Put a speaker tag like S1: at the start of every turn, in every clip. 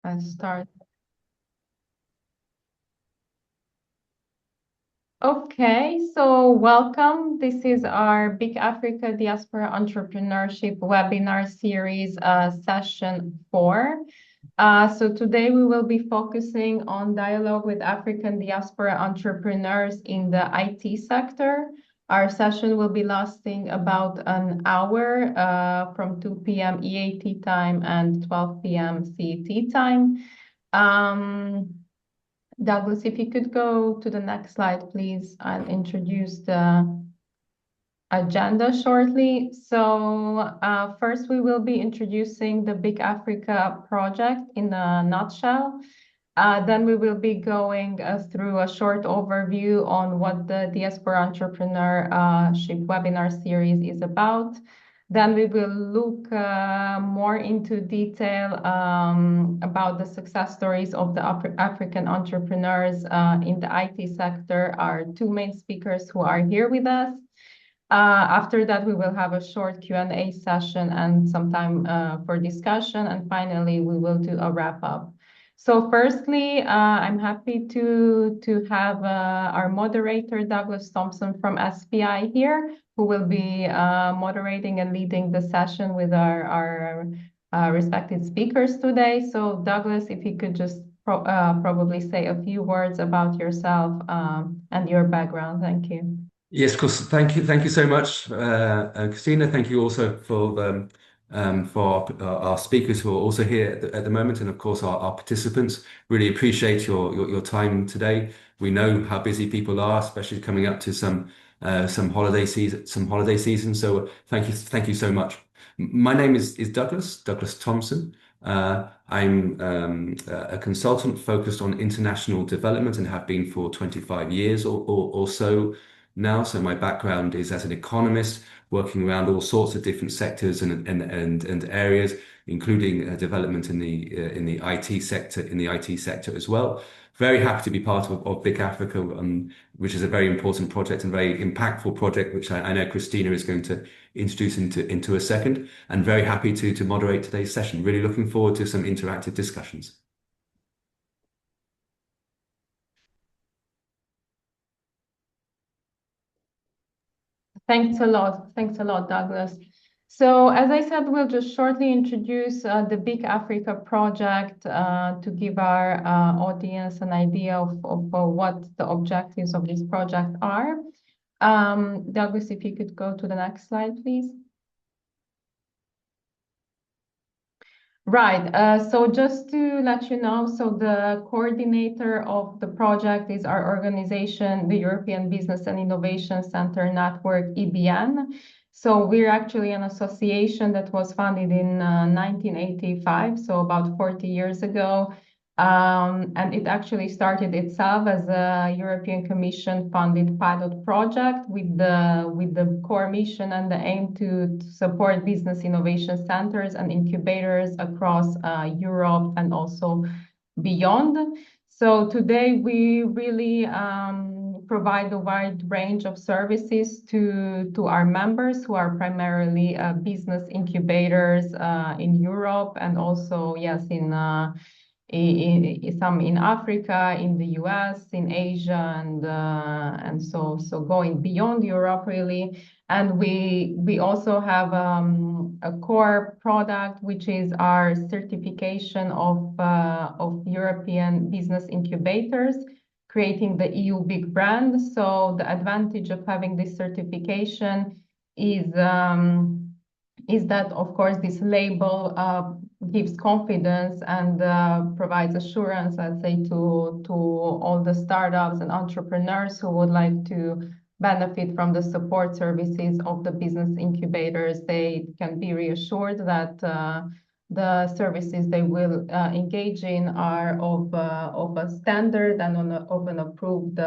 S1: I'll start. Okay, so welcome. This is our BIC Africa Diaspora Entrepreneurship webinar series, session 4. So today we will be focusing on dialogue with African diaspora entrepreneurs in the IT sector. Our session will be lasting about an hour from 2 p.m. EAT time and 12 p.m. CET time. Douglas, if you could go to the next slide, please. I'll introduce the agenda shortly. So first, we will be introducing the BIC Africa project in a nutshell. Then we will be going through a short overview on what the Diaspora Entrepreneurship webinar series is about. Then we will look more into detail about the success stories of the African entrepreneurs in the IT sector, our two main speakers who are here with us. After that, we will have a short Q&A session and some time for discussion. And finally, we will do a wrap-up. So firstly, I'm happy to have our moderator, Douglas Thompson from SPI here, who will be moderating and leading the session with our respected speakers today. So Douglas, if you could just probably say a few words about yourself and your background. Thank you.
S2: Yes, of course. Thank you so much, Christina. Thank you also for our speakers who are also here at the moment, and of course our participants. Really appreciate your time today. We know how busy people are, especially coming up to some holiday season. So thank you so much. My name is Douglas Thompson. I'm a consultant focused on international development and have been for 25 years or so now. So my background is as an economist, working around all sorts of different sectors and areas, including development in the IT sector as well. Very happy to be part of BIC Africa, which is a very important project and very impactful project, which I know Christina is going to introduce into a second. And very happy to moderate today's session. Really looking forward to some interactive discussions.
S1: Thanks a lot, Douglas. So as I said, we'll just shortly introduce the BIC Africa project to give our audience an idea of what the objectives of this project are. Douglas, if you could go to the next slide, please. Right, so just to let you know, so the coordinator of the project is our organization, the European Business and Innovation Center Network, EBN. So we're actually an association that was founded in 1985, so about 40 years ago. And it actually started itself as a European Commission funded pilot project with the core mission and the aim to support business innovation centers and incubators across Europe and also beyond. So today we really provide a wide range of services to our members who are primarily business incubators in Europe and also, yes, in some in Africa, in the US, in Asia, and so going beyond Europe really. And we also have a core product which is our certification of European business incubators, creating the EU BIC brand. So the advantage of having this certification is that, of course, this label gives confidence and provides assurance, let's say, to all the startups and entrepreneurs who would like to benefit from the support services of the business incubators. They can be reassured that the services they will engage in are of a standard and of an approved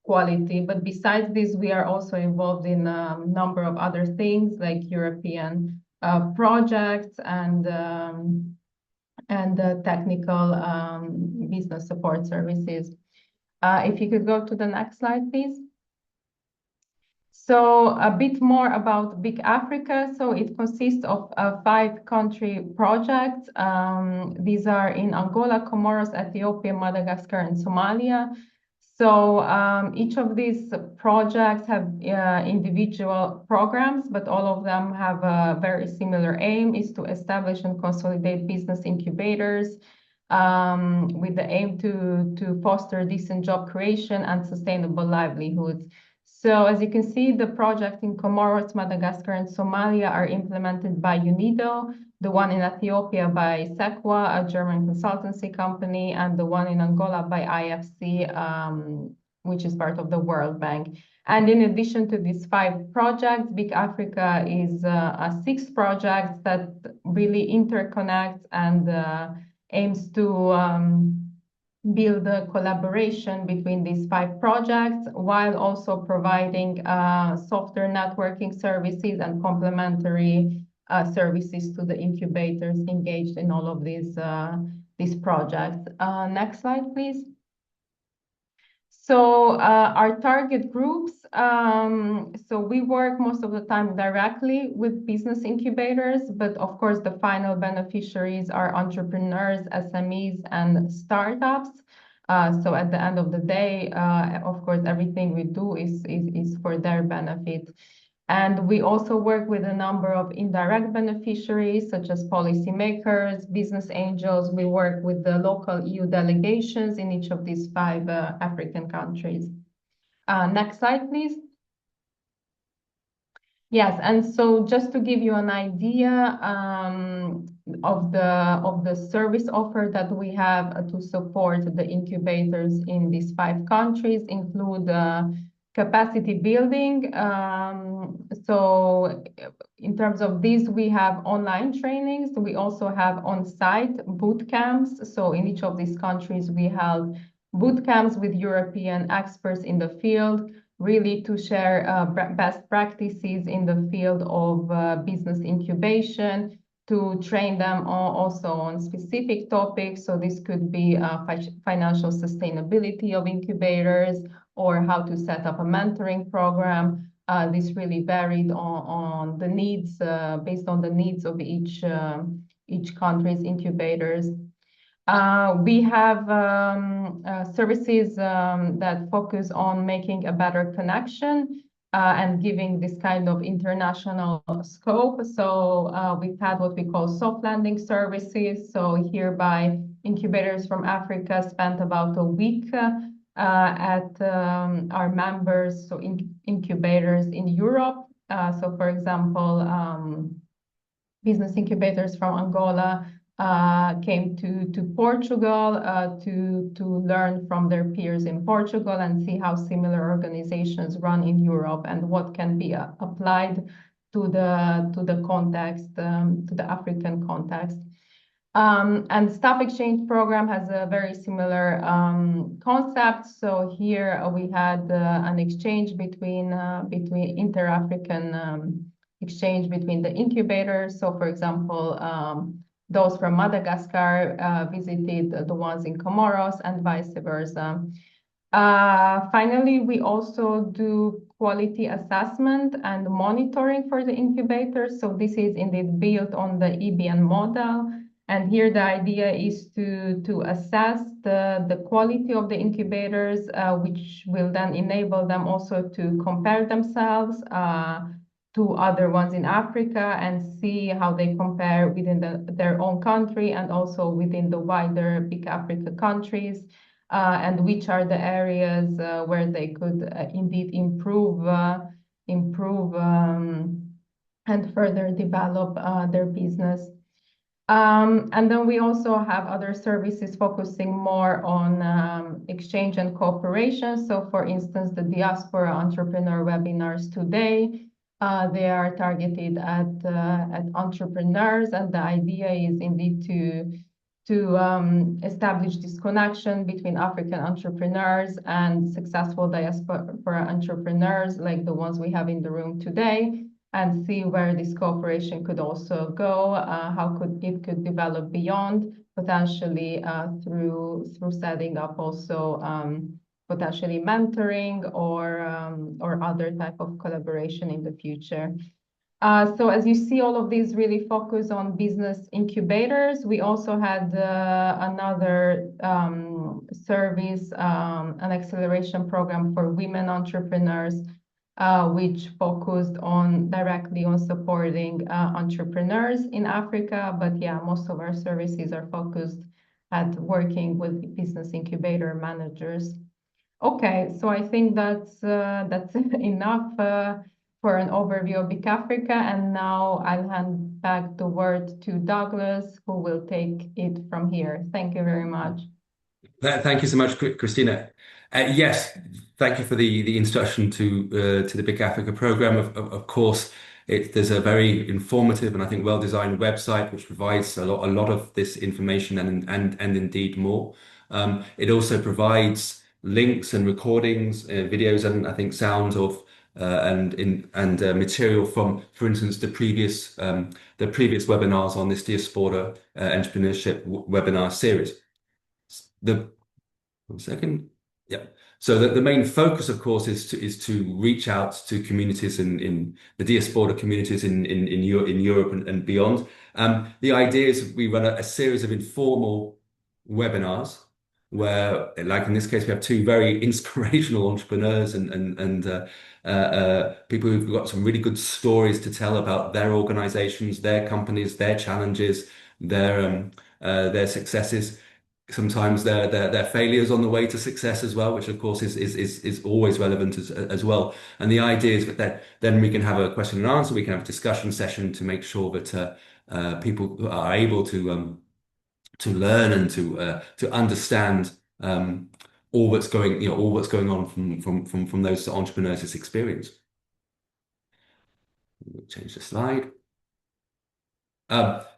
S1: quality. But besides this, we are also involved in a number of other things like European projects and technical business support services. If you could go to the next slide, please. So a bit more about BIC Africa. So it consists of 5-country projects. These are in Angola, Comoros, Ethiopia, Madagascar, and Somalia. So each of these projects have individual programs, but all of them have a very similar aim, is to establish and consolidate business incubators with the aim to foster decent job creation and sustainable livelihoods. So as you can see, the project in Comoros, Madagascar, and Somalia are implemented by UNIDO, the one in Ethiopia by SEQUA, a German consultancy company, and the one in Angola by IFC, which is part of the World Bank. And in addition to these 5 projects, BIC Africa is a 6th project that really interconnects and aims to build a collaboration between these 5 projects while also providing software networking services and complementary services to the incubators engaged in all of these projects. Next slide, please. So our target groups, so we work most of the time directly with business incubators, but of course the final beneficiaries are entrepreneurs, SMEs, and startups. So at the end of the day, of course, everything we do is for their benefit. And we also work with a number of indirect beneficiaries, such as policymakers, business angels. We work with the local EU delegations in each of these 5 African countries. Next slide, please. Yes, and so just to give you an idea of the service offer that we have to support the incubators in these 5 countries include capacity building. So in terms of this, we have online trainings. We also have on-site boot camps. So in each of these countries, we held boot camps with European experts in the field, really to share best practices in the field of business incubation, to train them also on specific topics. So this could be financial sustainability of incubators, or how to set up a mentoring program. This really varied on the needs, based on the needs of each country's incubators. We have services that focus on making a better connection and giving this kind of international scope. So we've had what we call soft landing services. So hereby incubators from Africa spent about a week at our members, so incubators in Europe. So for example, business incubators from Angola came to Portugal to learn from their peers in Portugal and see how similar organizations run in Europe and what can be applied to the context, to the African context. And staff exchange program has a very similar concept. So here we had an exchange between inter-African exchange between the incubators. So for example, those from Madagascar visited the ones in Comoros and vice versa. Finally, we also do quality assessment and monitoring for the incubators. So this is indeed built on the EBN model. And here the idea is to assess the quality of the incubators, which will then enable them also to compare themselves to other ones in Africa and see how they compare within their own country and also within the wider BIC Africa countries, and which are the areas where they could indeed improve and further develop their business. And then we also have other services focusing more on exchange and cooperation. So for instance, the Diaspora Entrepreneur webinars today, they are targeted at entrepreneurs, and the idea is indeed to establish this connection between African entrepreneurs and successful diaspora entrepreneurs like the ones we have in the room today, and see where this cooperation could also go, how it could develop beyond, potentially through setting up also potentially mentoring or other type of collaboration in the future. So as you see, all of these really focus on business incubators. We also had another service, an acceleration program for women entrepreneurs, which focused directly on supporting entrepreneurs in Africa. But yeah, most of our services are focused at working with business incubator managers. Okay, so I think that's enough for an overview of BIC Africa, and now I'll hand back the word to Douglas, who will take it from here. Thank you very much.
S2: Thank you so much, Christina. Yes, thank you for the introduction to the BIC Africa program. Of course, there's a very informative and I think well-designed website which provides a lot of this information and indeed more. It also provides links and recordings, videos, and I think sounds of and material from, for instance, the previous webinars on this Diaspora entrepreneurship webinar series. The One second. Yeah. So the main focus, of course, is to reach out to communities in the diaspora communities in Europe and beyond. The idea is we run a series of informal webinars where, like in this case, we have two very inspirational entrepreneurs and people who've got some really good stories to tell about their organizations, their companies, their challenges, their successes, sometimes their failures on the way to success as well, which of course is always relevant as well. And the idea is that then we can have a question and answer, we can have a discussion session to make sure that people are able to learn and to understand all that's going on from those entrepreneurs' experience. We'll change the slide.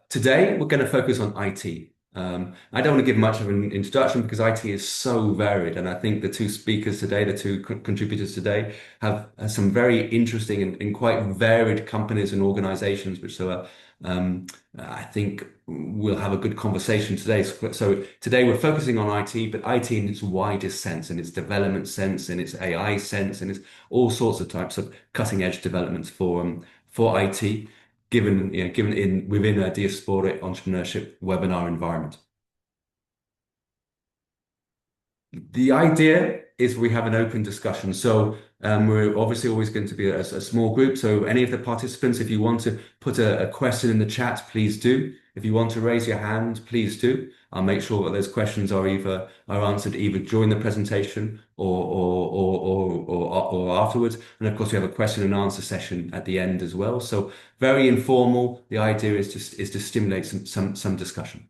S2: Today we're going to focus on IT. I don't want to give much of an introduction because IT is so varied, and I think the two speakers today, the two contributors today, have some very interesting and quite varied companies and organizations, which I think we'll have a good conversation today. So today we're focusing on IT, but IT in its widest sense, in its development sense, in its AI sense, and its all sorts of types of cutting edge developments for IT. Given within a Diaspora entrepreneurship webinar environment. The idea is we have an open discussion. So we're obviously always going to be a small group. So any of the participants, if you want to put a question in the chat, please do. If you want to raise your hand, please do. I'll make sure that those questions are answered either during the presentation or afterwards. And of course, we have a question and answer session at the end as well. So very informal. The idea is to stimulate some discussion.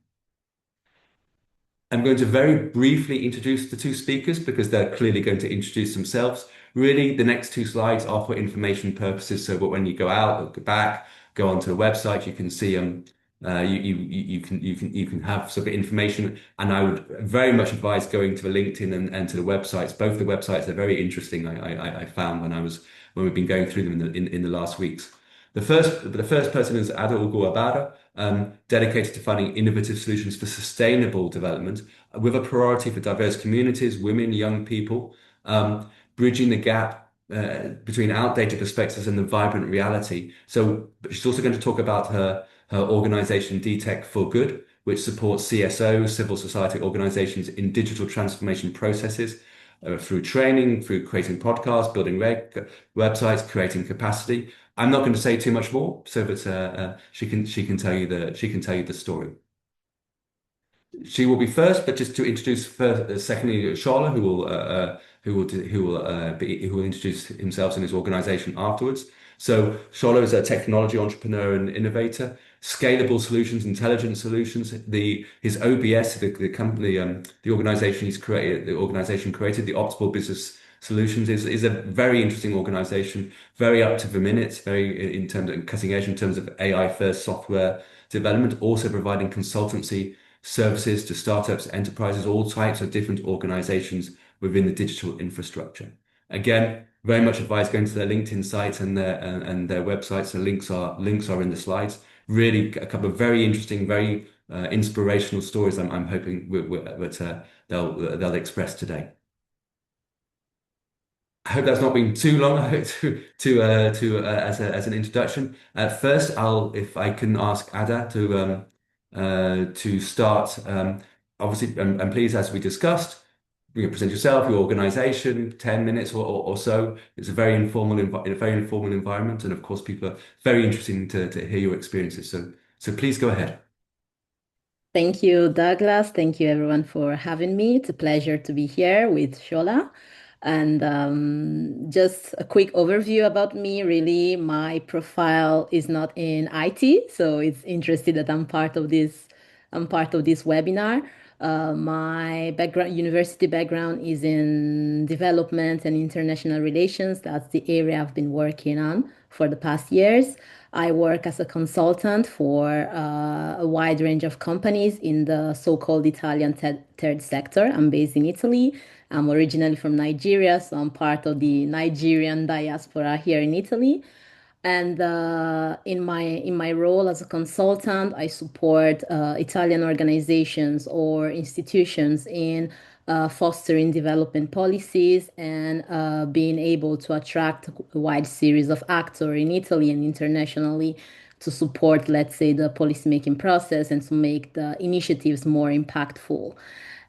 S2: I'm going to very briefly introduce the two speakers because they're clearly going to introduce themselves. Really, the next two slides are for information purposes, so that when you go out or go back, go onto the website, you can see you can have sort of information. And I would very much advise going to the LinkedIn and to the websites. Both the websites are very interesting. I found when we've been going through them in the last weeks. The first person is Ada Uguabara, dedicated to finding innovative solutions for sustainable development with a priority for diverse communities, women, young people, bridging the gap between outdated perspectives and the vibrant reality. So she's also going to talk about her organization, DTech for Good, which supports CSOs, civil society organizations in digital transformation processes through training, through creating podcasts, building websites, creating capacity. I'm not going to say too much more, so that she can tell you the story. She will be first, but just to introduce secondly, Shola, who will introduce himself and his organization afterwards. So Shola is a technology entrepreneur and innovator, scalable solutions, intelligent solutions. His OBS, the company, the organization created, the Optimal Business Solutions, is a very interesting organization, very up to the minute, very in terms of cutting edge in terms of AI first software development, also providing consultancy services to startups, enterprises, all types of different organizations within the digital infrastructure. Again, very much advise going to their LinkedIn sites and their websites. The links are in the slides. Really, a couple of very interesting, very inspirational stories. I'm hoping that they'll express today. I hope that's not been too long. I hope as an introduction. First, if I can ask Ada to start. Obviously, and please, as we discussed, you can present yourself, your organization, 10 minutes or so. It's a very informal environment, and of course, people are very interested to hear your experiences. So please go ahead.
S3: Thank you, Douglas. Thank you, everyone, for having me. It's a pleasure to be here with Shola. And just a quick overview about me. Really, my profile is not in IT, so it's interesting that I'm part of this. I'm part of this webinar. My background, university background, is in development and international relations. That's the area I've been working on for the past years. I work as a consultant for a wide range of companies in the so-called Italian third sector. I'm based in Italy. I'm originally from Nigeria, so I'm part of the Nigerian diaspora here in Italy. And in my role as a consultant, I support Italian organizations or institutions in fostering development policies and being able to attract a wide series of actors in Italy and internationally to support, let's say, the policymaking process and to make the initiatives more impactful.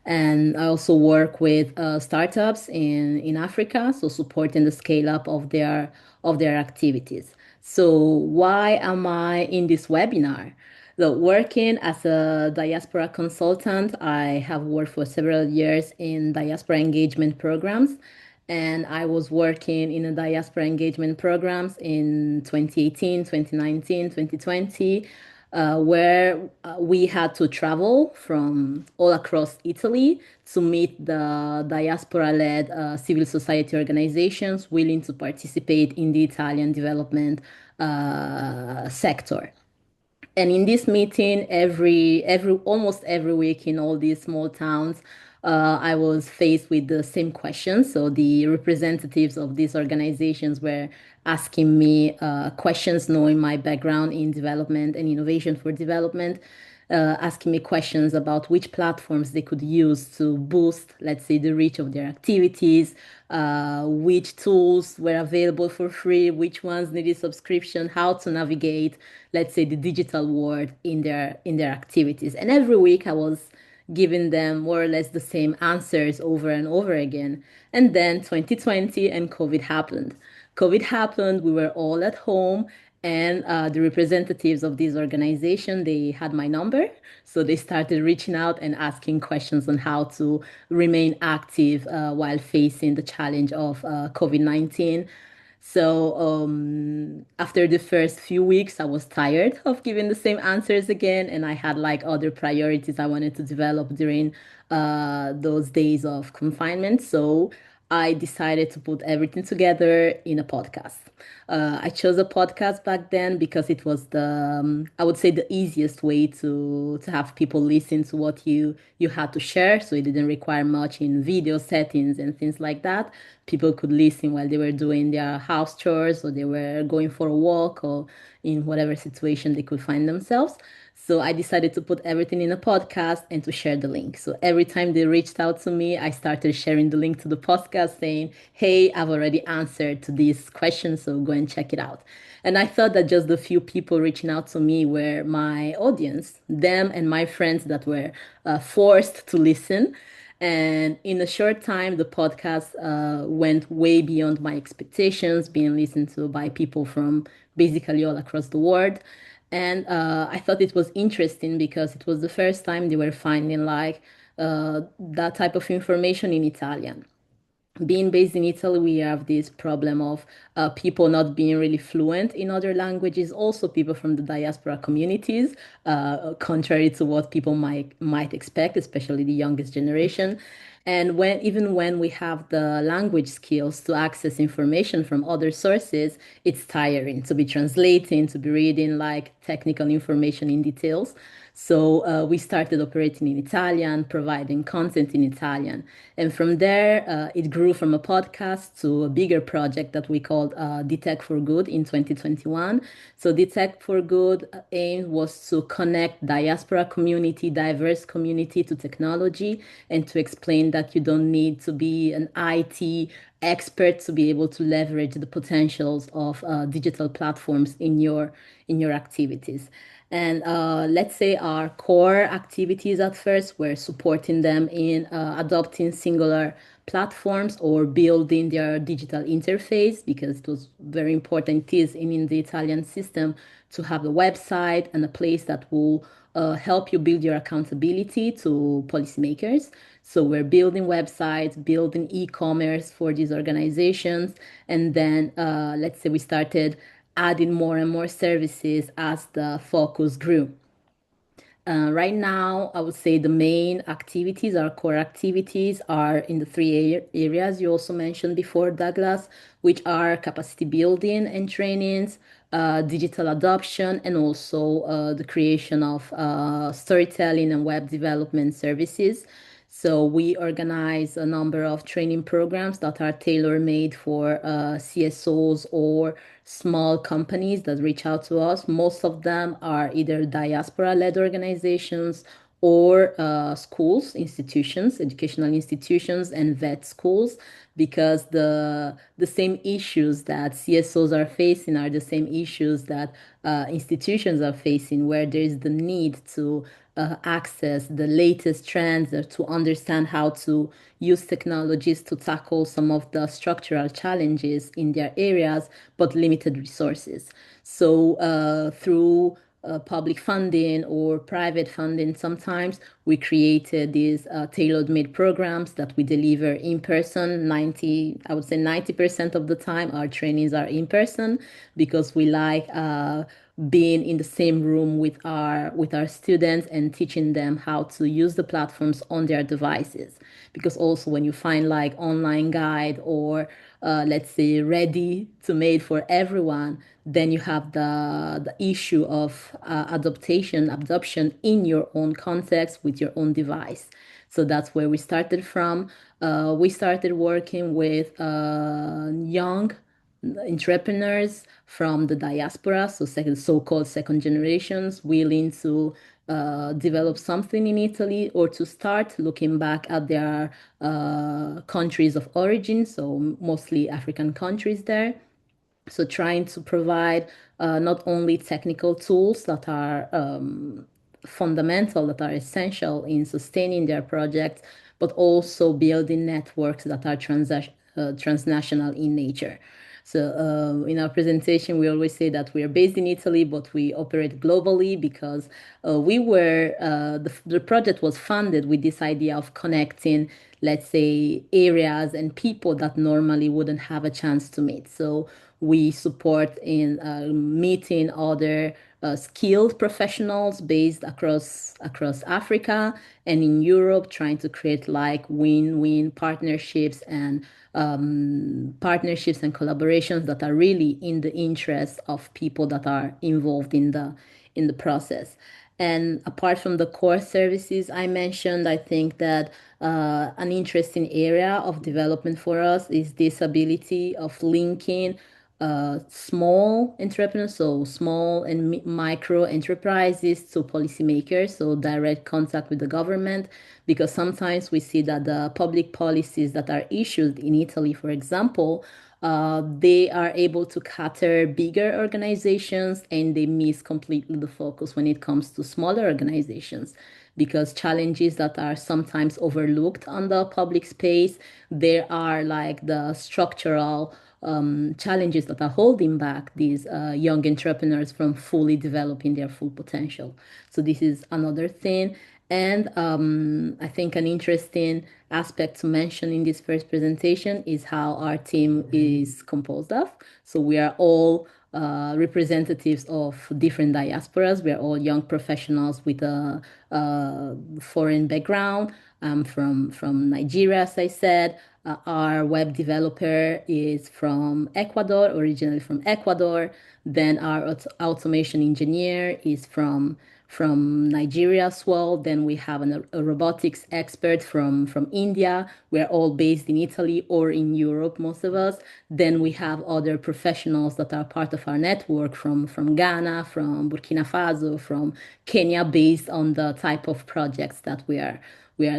S3: And I also work with startups in Africa, so supporting the scale up of their activities. So why am I in this webinar? So working as a diaspora consultant, I have worked for several years in diaspora engagement programs, and I was working in a diaspora engagement programs in 2018, 2019, 2020, where we had to travel from all across Italy to meet the diaspora-led civil society organizations willing to participate in the Italian development sector. And in this meeting, almost every week in all these small towns, I was faced with the same questions. So the representatives of these organizations were asking me questions, knowing my background in development and innovation for development, asking me questions about which platforms they could use to boost, let's say, the reach of their activities, which tools were available for free, which ones needed subscription, how to navigate, let's say, the digital world in their activities. And every week I was giving them more or less the same answers over and over again. And then 2020 and COVID happened. COVID happened, we were all at home, and the representatives of this organization, they had my number. So they started reaching out and asking questions on how to remain active while facing the challenge of COVID-19. So after the first few weeks, I was tired of giving the same answers again, and I had like other priorities I wanted to develop during those days of confinement. So I decided to put everything together in a podcast. I chose a podcast back then because it was I would say, the easiest way to have people listen to what you had to share. So it didn't require much in video settings and things like that. People could listen while they were doing their house chores or they were going for a walk or in whatever situation they could find themselves. So I decided to put everything in a podcast and to share the link. So every time they reached out to me, I started sharing the link to the podcast saying, hey, I've already answered to these questions, so go and check it out. And I thought that just the few people reaching out to me were my audience, them and my friends that were forced to listen. And in a short time, the podcast went way beyond my expectations, being listened to by people from basically all across the world. And I thought it was interesting because it was the first time they were finding like that type of information in Italian. Being based in Italy, we have this problem of people not being really fluent in other languages. Also, people from the diaspora communities, contrary to what people might expect, especially the youngest generation. And even when we have the language skills to access information from other sources, it's tiring to be translating, to be reading like technical information in details. So we started operating in Italian, providing content in Italian. And from there, it grew from a podcast to a bigger project that we called Tech for Good in 2021. So Tech for Good aim was to connect diaspora community, diverse community to technology and to explain mean that you don't need to be an IT expert to be able to leverage the potentials of digital platforms in your activities. And let's say our core activities at first, we're supporting them in adopting singular platforms or building their digital interface, because it was very important. It is in the Italian system to have a website and a place that will help you build your accountability to policymakers. So we're building websites, building e-commerce for these organizations. And then let's say we started adding more and more services as the focus grew. Right now, I would say the main activities, our core activities, are in the three areas you also mentioned before, Douglas, which are capacity building and trainings, digital adoption, and also the creation of storytelling and web development services. So we organize a number of training programs that are tailor-made for CSOs or small companies that reach out to us. Most of them are either diaspora-led organizations or schools, institutions, educational institutions, and vet schools, because the same issues that CSOs are facing are the same issues that institutions are facing, where there is the need to access the latest trends, or to understand how to use technologies to tackle some of the structural challenges in their areas, but limited resources. So through public funding or private funding, sometimes we created these tailor-made programs that we deliver in person. I would say 90% of the time our trainings are in person, because we like being in the same room with our students and teaching them how to use the platforms on their devices. Because also, when you find like online guide or let's say ready to made for everyone, then you have the issue of adoption in your own context with your own device. So that's where we started from. We started working with young entrepreneurs from the diaspora, so so-called second generations, willing to develop something in Italy, or to start looking back at their countries of origin, so mostly African countries there. So trying to provide not only technical tools that are fundamental, that are essential in sustaining their projects, but also building networks that are transnational in nature. So in our presentation, we always say that we are based in Italy, but we operate globally, because the project was funded with this idea of connecting, let's say, areas and people that normally wouldn't have a chance to meet. So we support in meeting other skilled professionals based across Africa and in Europe, trying to create like win-win partnerships and collaborations that are really in the interest of people that are involved in the process. And apart from the core services I mentioned, I think that an interesting area of development for us is this ability of linking small entrepreneurs, so small and micro enterprises, to policymakers, so direct contact with the government, because sometimes we see that the public policies that are issued in Italy, for example, they are able to cater bigger organizations, and they miss completely the focus when it comes to smaller organizations, because challenges that are sometimes overlooked on the public space, there are like the structural challenges that are holding back these young entrepreneurs from fully developing their full potential. So this is another thing. And I think an interesting aspect to mention in this first presentation is how our team is composed of. So we are all representatives of different diasporas. We are all young professionals with a foreign background. From Nigeria, as I said. Our web developer is from Ecuador, originally from Ecuador. Then our automation engineer is from Nigeria as well. Then we have a robotics expert from India. We're all based in Italy or in Europe, most of us. Then we have other professionals that are part of our network from Ghana, from Burkina Faso, from Kenya, based on the type of projects that we are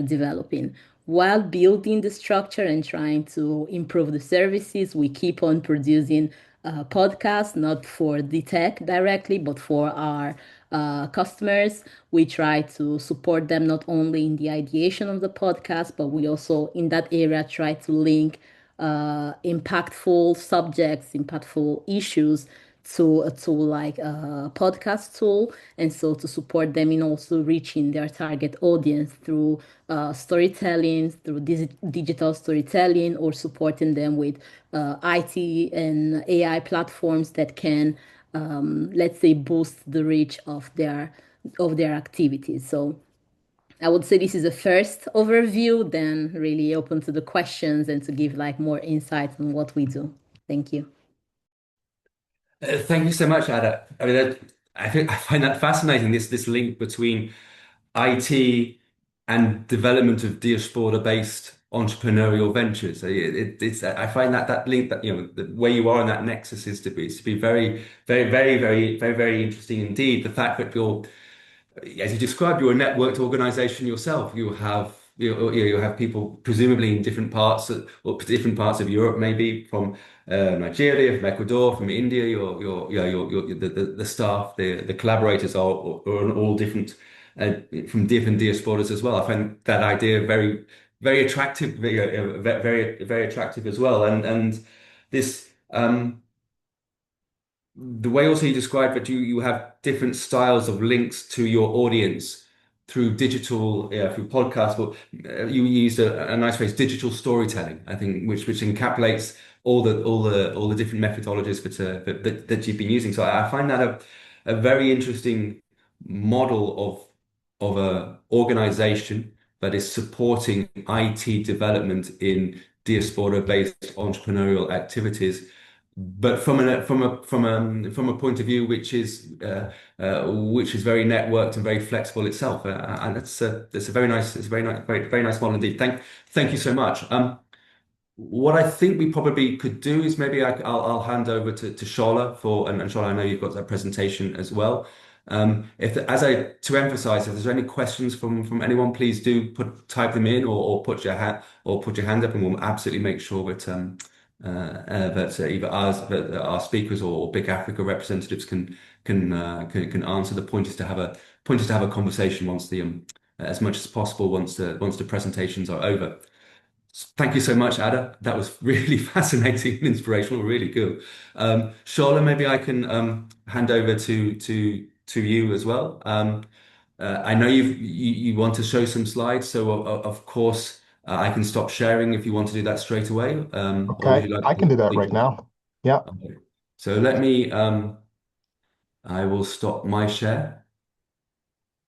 S3: developing. while building the structure and trying to improve the services, we keep on producing podcasts, not for the tech directly, but for our customers. We try to support them not only in the ideation of the podcast, but we also, in that area, try to link impactful subjects, impactful issues to a tool like a podcast tool, and so to support them in also reaching their target audience through storytelling, through digital storytelling, or supporting them with IT and AI platforms that can, let's say, boost the reach of their activities. So I would say this is a first overview, then really open to the questions and to give like more insight on what we do. Thank you.
S2: Thank you so much, Ada. I mean, I find that fascinating, this link between IT and development of diaspora-based entrepreneurial ventures. I find that link, that where you are in that nexus is to be very, very, very, very, very, very interesting indeed. The fact that you're, as you described, you're a networked organization yourself. You have people presumably in different parts of Europe, maybe from Nigeria, from Ecuador, from India. The staff, the collaborators are all different from different diasporas as well. I find that idea very, very attractive, very, very attractive as well. And this. The way also you described that you have different styles of links to your audience through digital, through podcasts, but you used a nice phrase, digital storytelling, I think, which encapsulates all the different methodologies that you've been using. So I find that a very interesting model of a organization that is supporting IT development in diaspora-based entrepreneurial activities, but from a point of view which is very networked and very flexible itself, and it's a very nice, very nice model indeed. Thank you so much. What I think we probably could do is maybe I'll hand over to Shola and Shola, I know you've got that presentation as well. To emphasize, if there's any questions from anyone, please do type them in or put your hand up, and we'll absolutely make sure that either our speakers or BIC Africa representatives can answer the pointers to have a conversation once as much as possible once the presentations are over. Thank you so much, Ada. That was really fascinating and inspirational, really good. Shola, maybe I can hand over to you as well. I know you want to show some slides, so of course I can stop sharing if you want to do that straight away. Or would
S4: Okay,
S2: you like
S4: I can do that right
S2: to?
S4: now. Yeah.
S2: Okay. So let me. I will stop my share,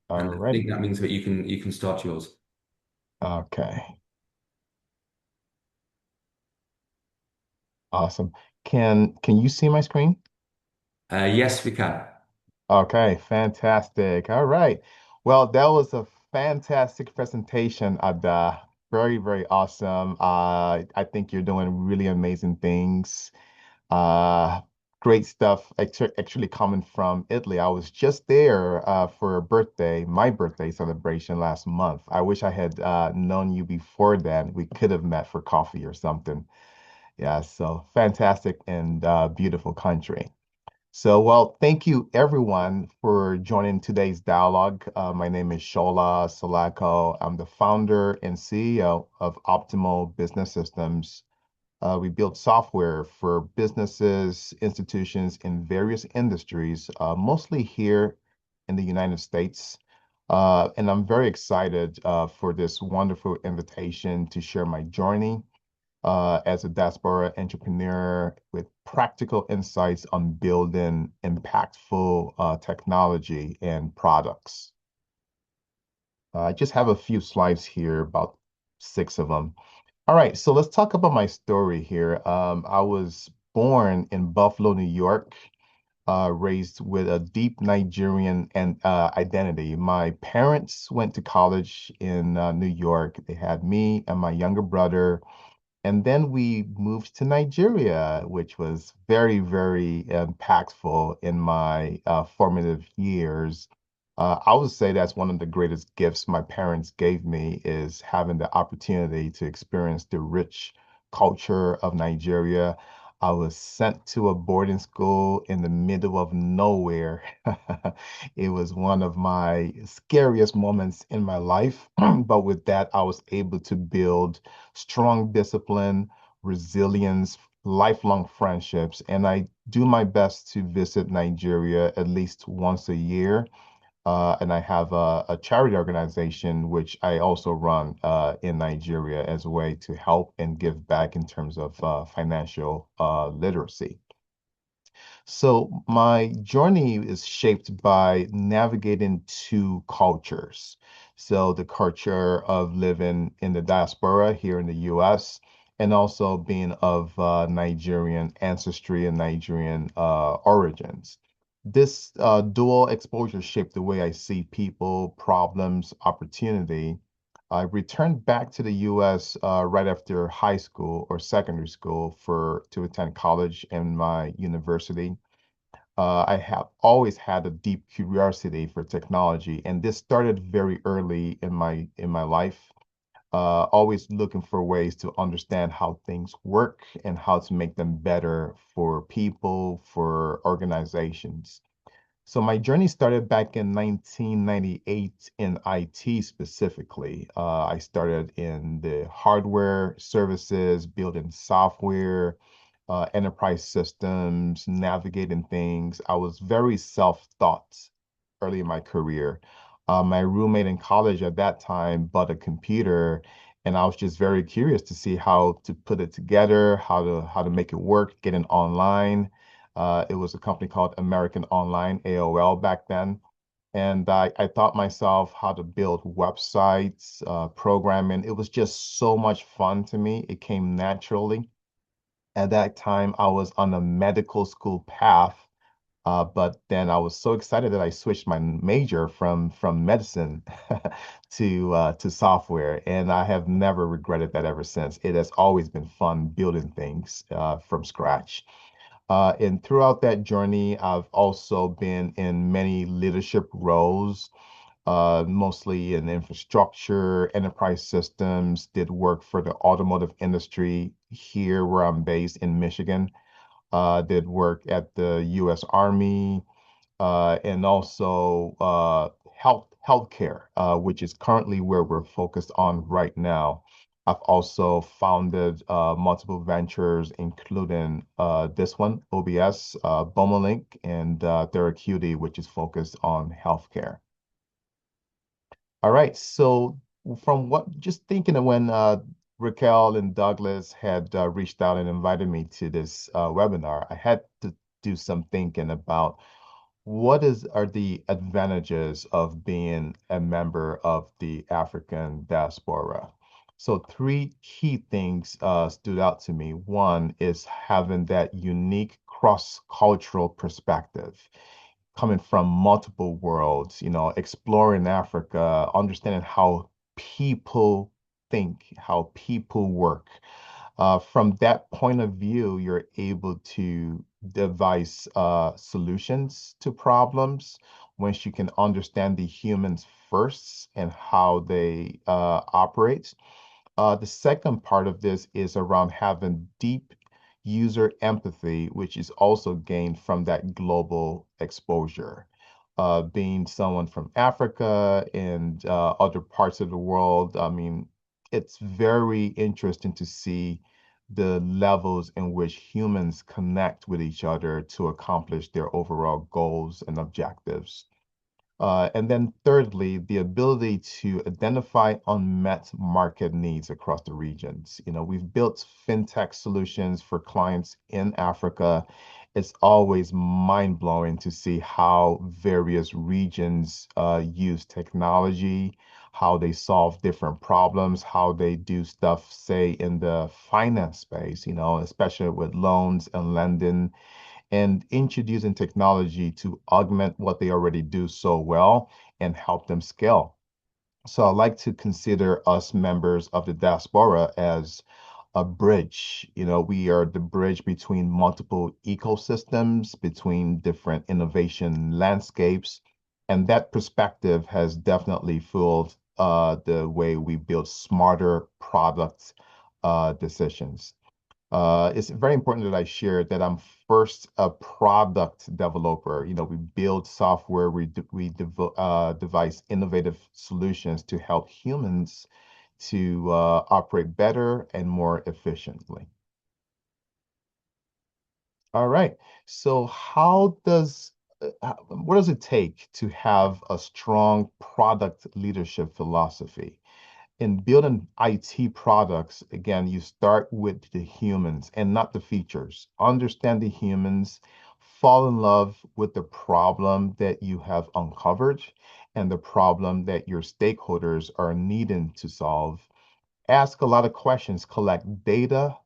S2: and I think
S4: Alrighty.
S2: that means that you can start yours.
S4: Okay. Awesome. Can you see my screen?
S2: Yes, we can.
S4: Okay, fantastic. All right. Well, that was a fantastic presentation, Ada. Very, very awesome. I think you're doing really amazing things. Uh, Great stuff. Actually coming from Italy. I was just there for my birthday celebration last month. I wish I had known you before then. We could have met for coffee or something. Yeah, so fantastic and beautiful country. So, well, thank you everyone for joining today's dialogue. My name is Shola Salako. I'm the founder and CEO of Optimal Business Systems. We build software for businesses, institutions in various industries, mostly here in the United States. And I'm very excited for this wonderful invitation to share my journey as a diaspora entrepreneur with practical insights on building impactful technology and products. I just have a few slides here, about 6 of them. All right, so let's talk about my story here. I was born in Buffalo, New York, raised with a deep Nigerian identity. My parents went to college in New York. They had me and my younger brother. And then we moved to Nigeria, which was very, very impactful in my formative years. I would say that's one of the greatest gifts my parents gave me is having the opportunity to experience the rich culture of Nigeria. I was sent to a boarding school in the middle of nowhere. It was one of my scariest moments in my life. But with that, I was able to build strong discipline, resilience, lifelong friendships. And I do my best to visit Nigeria at least once a year. And I have a charity organization which I also run in Nigeria as a way to help and give back in terms of financial literacy. So my journey is shaped by navigating two cultures. So the culture of living in the diaspora here in the US, and also being of Nigerian ancestry and Nigerian origins. This dual exposure shaped the way I see people, problems, opportunity. I returned back to the US right after high school or secondary school to attend college and my university. I have always had a deep curiosity for technology, and this started very early in my life. Always looking for ways to understand how things work and how to make them better for people, for organizations. So my journey started back in 1998 in IT specifically. I started in the hardware services, building software, enterprise systems, navigating things. I was very self-taught early in my career. My roommate in college at that time bought a computer, and I was just very curious to see how to put it together, how to make it work, getting online. It was a company called American Online, AOL back then. And I taught myself how to build websites, programming. It was just so much fun to me. It came naturally. At that time, I was on a medical school path, but then I was so excited that I switched my major from medicine to software, and I have never regretted that ever since. It has always been fun building things from scratch. And throughout that journey, I've also been in many leadership roles, mostly in infrastructure, enterprise systems, did work for the automotive industry here where I'm based in Michigan, did work at the U.S. Army, and also healthcare, which is currently where we're focused on right now. I've also founded multiple ventures, including this one, OBS, Bomalink, and Theracuity, which is focused on healthcare. All right, so from what, just thinking of when Raquel and Douglas had reached out and invited me to this webinar, I had to do some thinking about are the advantages of being a member of the African diaspora? So three key things stood out to me. One is having that unique cross-cultural perspective coming from multiple worlds, exploring Africa, understanding how people think, how people work. From that point of view, you're able to devise solutions to problems once you can understand the humans first and how they operate. The second part of this is around having deep user empathy, which is also gained from that global exposure. Being someone from Africa and other parts of the world, I mean, it's very interesting to see the levels in which humans connect with each other to accomplish their overall goals and objectives. And then thirdly, the ability to identify unmet market needs across the regions. We've built fintech solutions for clients in Africa. It's always mind-blowing to see how various regions use technology, how they solve different problems, how they do stuff, say, in the finance space, especially with loans and lending and introducing technology to augment what they already do so well and help them scale. So I like to consider us members of the diaspora as a bridge. We are the bridge between multiple ecosystems, between different innovation landscapes. And that perspective has definitely fueled the way we build smarter product decisions. It's very important that I share that I'm first a product developer. You know, we build software, devise innovative solutions to help humans to operate better and more efficiently. All right. So what does it take to have a strong product leadership philosophy? In building IT products, again, you start with the humans and not the features. Understand the humans, fall in love with the problem that you have uncovered and the problem that your stakeholders are needing to solve. Ask a lot of questions, collect data,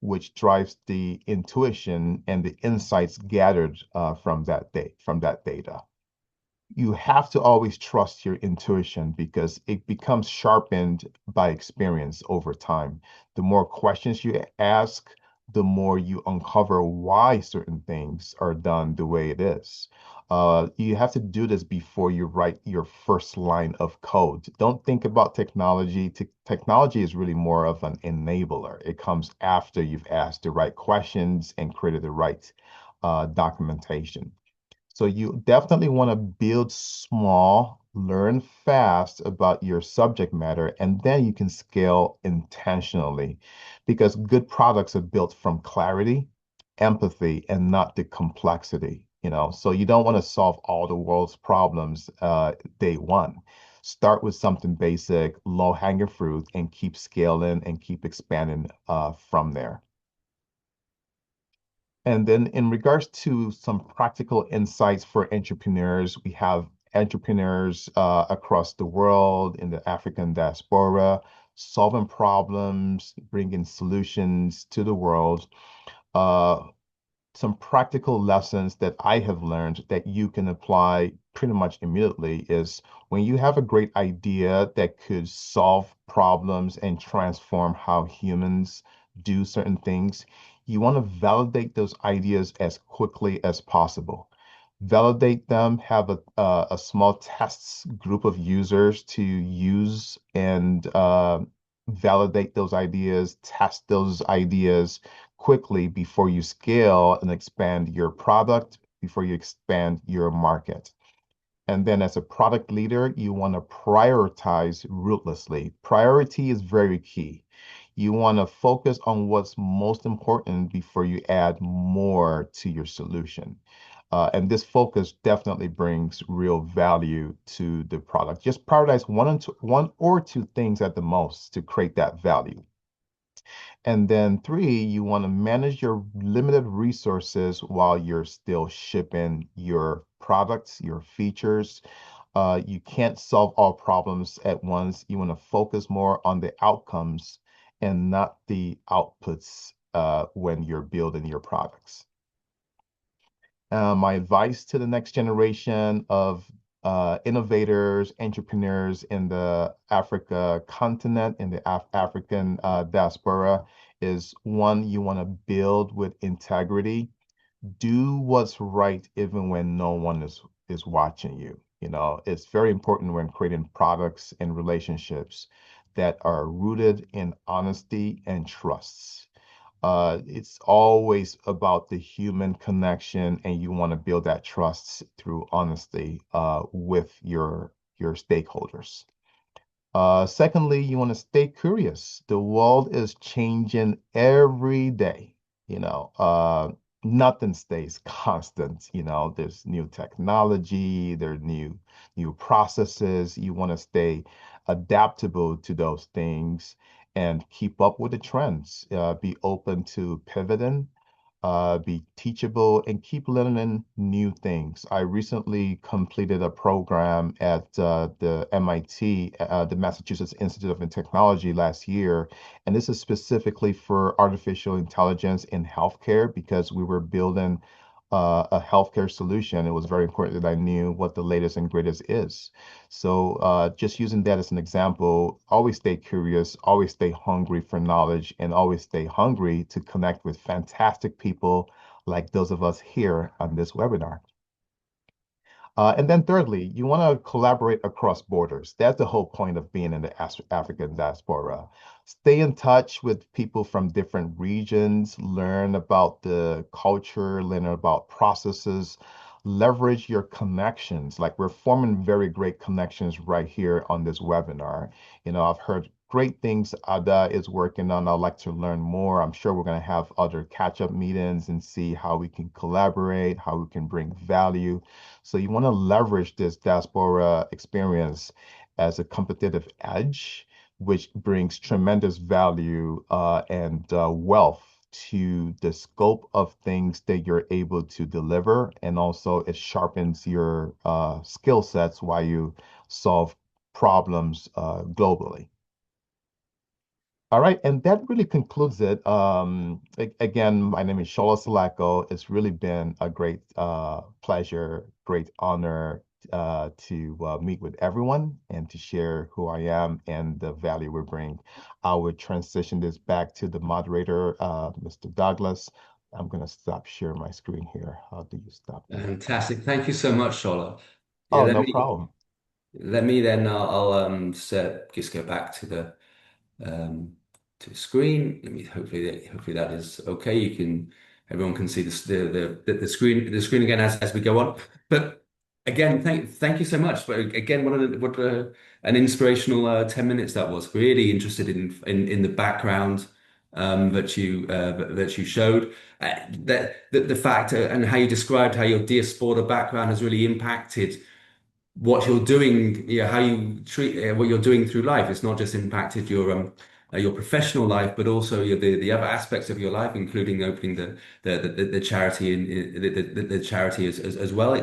S4: which drives the intuition and the insights gathered from that data. You have to always trust your intuition because it becomes sharpened by experience over time. The more questions you ask, the more you uncover why certain things are done the way it is. You have to do this before you write your first line of code. Don't think about technology. Technology is really more of an enabler. It comes after you've asked the right questions and created the right documentation. So you definitely want to build small, learn fast about your subject matter, and then you can scale intentionally because good products are built from clarity, empathy, and not the complexity, you know. So you don't want to solve all the world's problems day one. Start with something basic, low-hanging fruit, and keep scaling and keep expanding from there. And then in regards to some practical insights for entrepreneurs, we have entrepreneurs across the world in the African diaspora, solving problems, bringing solutions to the world. Uh, some practical lessons that I have learned that you can apply pretty much immediately is when you have a great idea that could solve problems and transform how humans do certain things, you want to validate those ideas as quickly as possible. Validate them, have a small tests group of users to use and validate those ideas, test those ideas quickly before you scale and expand your product, before you expand your market. And then as a product leader, you want to prioritize ruthlessly. Priority is very key. You want to focus on what's most important before you add more to your solution. And this focus definitely brings real value to the product. Just prioritize one or two things at the most to create that value. And then three, you want to manage your limited resources while you're still shipping your products, your features. You can't solve all problems at once. You want to focus more on the outcomes and not the outputs when you're building your products. My advice to the next generation of innovators, entrepreneurs in the Africa continent, in the African diaspora is one, you want to build with integrity. Do what's right even when no one is watching you. You know, it's very important when creating products and relationships that are rooted in honesty and trusts. It's always about the human connection, and you want to build that trust through honesty with your stakeholders. Secondly, you want to stay curious. The world is changing every day. You know, nothing stays constant. You know, there's new technology, there's new processes. You want to stay adaptable to those things and keep up with the trends. Be open to pivoting, be teachable, and keep learning new things. I recently completed a program at the MIT, the Massachusetts Institute of Technology last year, and this is specifically for artificial intelligence in healthcare because we were building a healthcare solution. It was very important that I knew what the latest and greatest is. So just using that as an example, always stay curious, always stay hungry for knowledge, and always stay hungry to connect with fantastic people like those of us here on this webinar. And then thirdly, you want to collaborate across borders. That's the whole point of being in the African diaspora. Stay in touch with people from different regions, learn about the culture, learn about processes, leverage your connections. Like we're forming very great connections right here on this webinar. I've heard great things Ada is working on. I'd like to learn more. I'm sure we're going to have other catch-up meetings and see how we can collaborate, how we can bring value. So you want to leverage this diaspora experience as a competitive edge, which brings tremendous value and wealth to the scope of things that you're able to deliver. And also it sharpens your skill sets while you solve problems globally. All right, and that really concludes it. Again, my name is Shola Salako. It's really been a great pleasure, great honor to meet with everyone and to share who I am and the value we bring. I would transition this back to the moderator, Mr. Douglas. I'm going to stop sharing my screen here. How do you stop that?
S2: Fantastic. Thank you so much, Shola. Yeah,
S4: Oh, no problem.
S2: let me then I'll just go back um, to the screen. Let me hopefully that is okay. Everyone can see the screen again as we go on. But again, thank you so much. But again, an inspirational 10 minutes that was. Really interested in the background that you showed. The fact and how you described how your Diaspora background has really impacted what you're doing, how you treat what you're doing through life. It's not just impacted your professional life, but also the other aspects of your life, including opening the charity and the charity as well.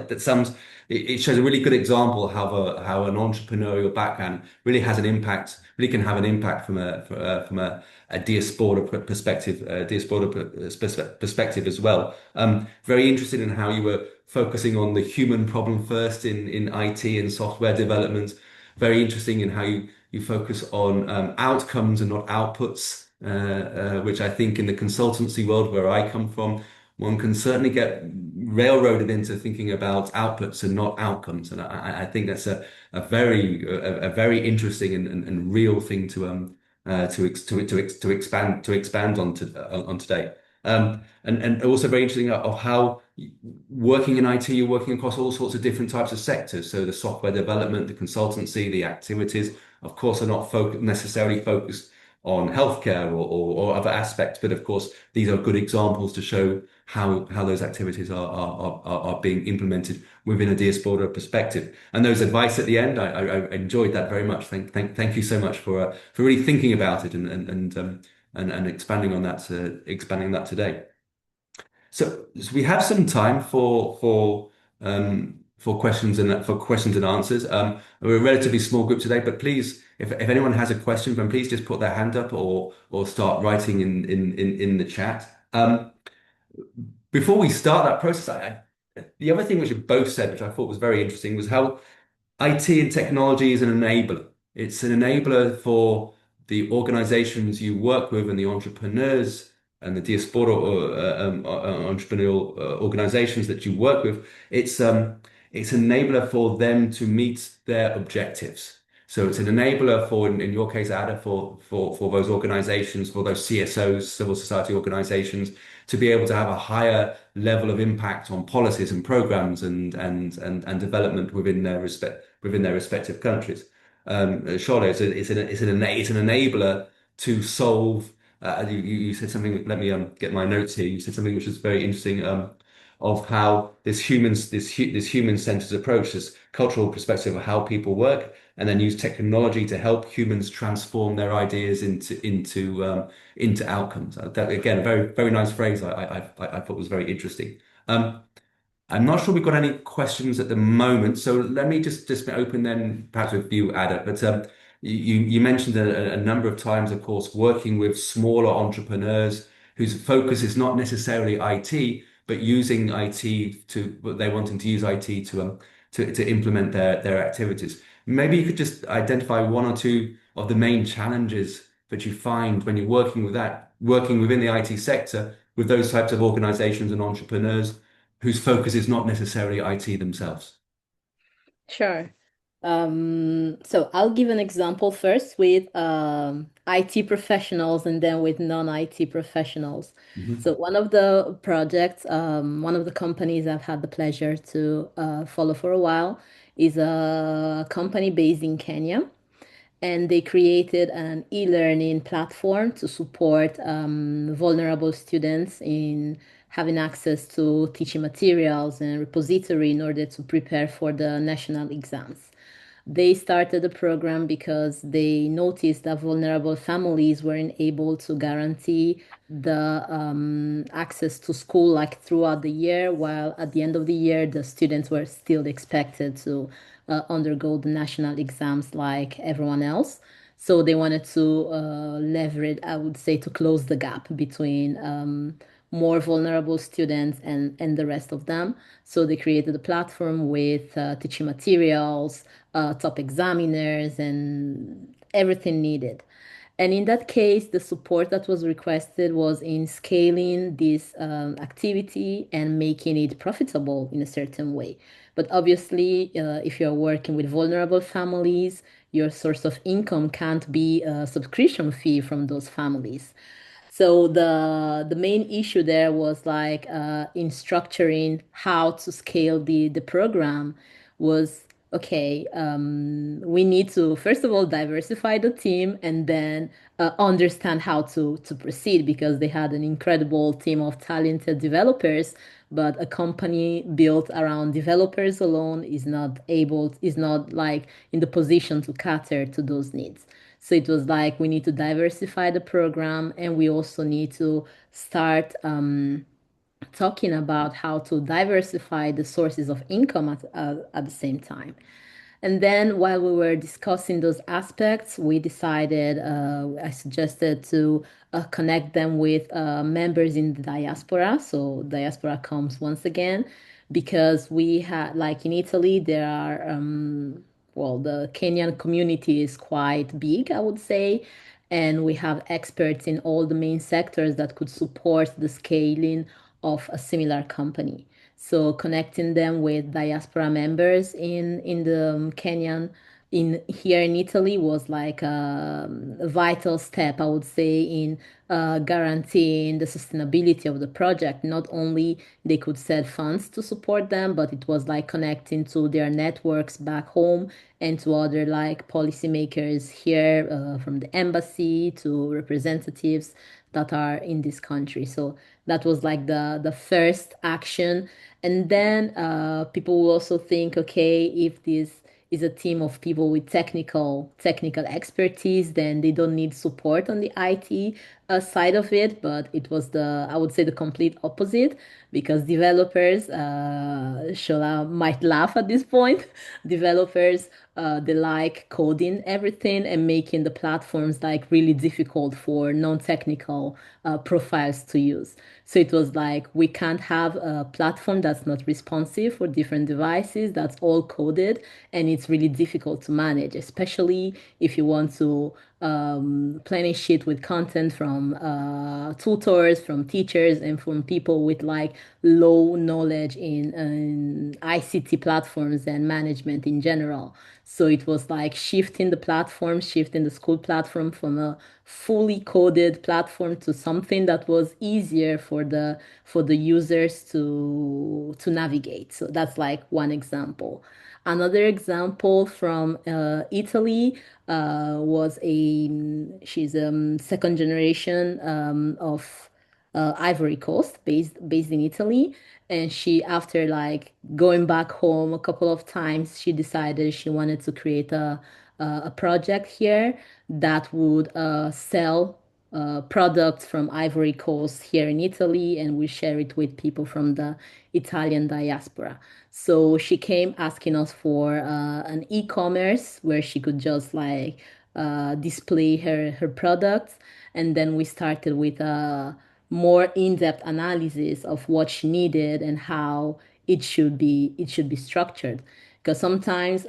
S2: It shows a really good example how an entrepreneurial background really has an impact, really can have an impact from a diaspora perspective, perspective as well. Very interested in how you were focusing on the human problem first in IT and software development. Very interesting in how you focus on outcomes and not outputs, which I think in the consultancy world where I come from, one can certainly get railroaded into thinking about outputs and not outcomes. And I think that's a very interesting and real thing to expand on today. And also very interesting of how working in IT, you're working across all sorts of different types of sectors. So the software development, the consultancy, the activities, of course, are not necessarily focused on healthcare or other aspects, but of course, these are good examples to show how those activities are being implemented within a diaspora perspective. And those advice at the end, I enjoyed that very much. Thank you so much for really thinking about it and expanding on that today. So we have some time for questions and answers. We're a relatively small group today, but please, if anyone has a question, then please just put their hand up or start writing in the chat. Before we start that process, the other thing which you both said, which I thought was very interesting, was how IT and technology is an enabler. It's an enabler for the organizations you work with and the entrepreneurs and the diaspora entrepreneurial organizations that you work with. It's an enabler for them to meet their objectives. So it's an enabler for, in your case, Ada, for those organizations, for those CSOs, civil society organizations, to be able to have a higher level of impact on policies and programs and development within their respective countries. Shola, it's an enabler to solve. You said something. Let me get my notes here. You said something which is very interesting. Of how this human-centered approach, this cultural perspective of how people work, and then use technology to help humans transform their ideas into outcomes. That again, a very nice phrase. I thought was very interesting. I'm not sure we've got any questions at the moment, so let me just open then, perhaps with you, Ada. But you mentioned a number of times, of course, working with smaller entrepreneurs whose focus is not necessarily IT, but using IT they're wanting to use IT to implement their activities. Maybe you could just identify one or two of the main challenges that you find when you're working within the IT sector with those types of organizations and entrepreneurs whose focus is not necessarily IT themselves.
S3: Sure. So I'll give an example first with IT professionals and then with non-IT professionals.
S2: Hmm.
S3: So one of the projects, one of the companies I've had the pleasure to follow for a while is a company based in Kenya. And they created an e-learning platform to support vulnerable students in having access to teaching materials and repository in order to prepare for the national exams. They started the program because they noticed that vulnerable families weren't able to guarantee the access to school like throughout the year, while at the end of the year, the students were still expected to undergo the national exams like everyone else. So they wanted to leverage, I would say, to close the gap between more vulnerable students and the rest of them. So they created a platform with teaching materials, top examiners, and everything needed. And in that case, the support that was requested was in scaling this activity and making it profitable in a certain way. But obviously, if you're working with vulnerable families, your source of income can't be a subscription fee from those families. So the main issue there was like in structuring how to scale the program was okay. We need to first of all diversify the team and then understand how to proceed because they had an incredible team of talented developers. But a company built around developers alone is not like in the position to cater to those needs. So it was like we need to diversify the program and we also need to start talking about how to diversify the sources of income at the same time. And then while we were discussing those aspects, we decided, I suggested to connect them with members in the diaspora. So diaspora comes once again because we had, like in Italy, there are, well, the Kenyan community is quite big, I would say. And we have experts in all the main sectors that could support the scaling of a similar company. So connecting them with diaspora members in the Kenyan in here in Italy was like a vital step, I would say, in guaranteeing the sustainability of the project. Not only they could set funds to support them, but it was like connecting to their networks back home and to other like policymakers here, from the embassy to representatives that are in this country. So that was like the first action. And then people will also think, okay, if this is a team of people with technical expertise, then they don't need support on the IT side of it. But it was I would say the complete opposite because developers, Shola might laugh at this point, developers, they like coding everything and making the platforms like really difficult for non-technical profiles to use. So it was like, we can't have a platform that's not responsive for different devices, that's all coded, and it's really difficult to manage, especially if you want to plenish it with content from tutors, from teachers, and from people with like low knowledge in ICT platforms and management in general. So it was like shifting the platform, shifting the school platform from a fully coded platform to something that was easier for the users to navigate. So that's like one example. Another example from Italy was she's second generation of Ivory Coast, based in Italy. And she, after like going back home a couple of times, she decided she wanted to create a project here that would sell products from Ivory Coast here in Italy, and we share it with people from the Italian diaspora. So she came asking us for an e-commerce where she could just like display her products, and then we started with a more in-depth analysis of what she needed and how it should be structured. Because sometimes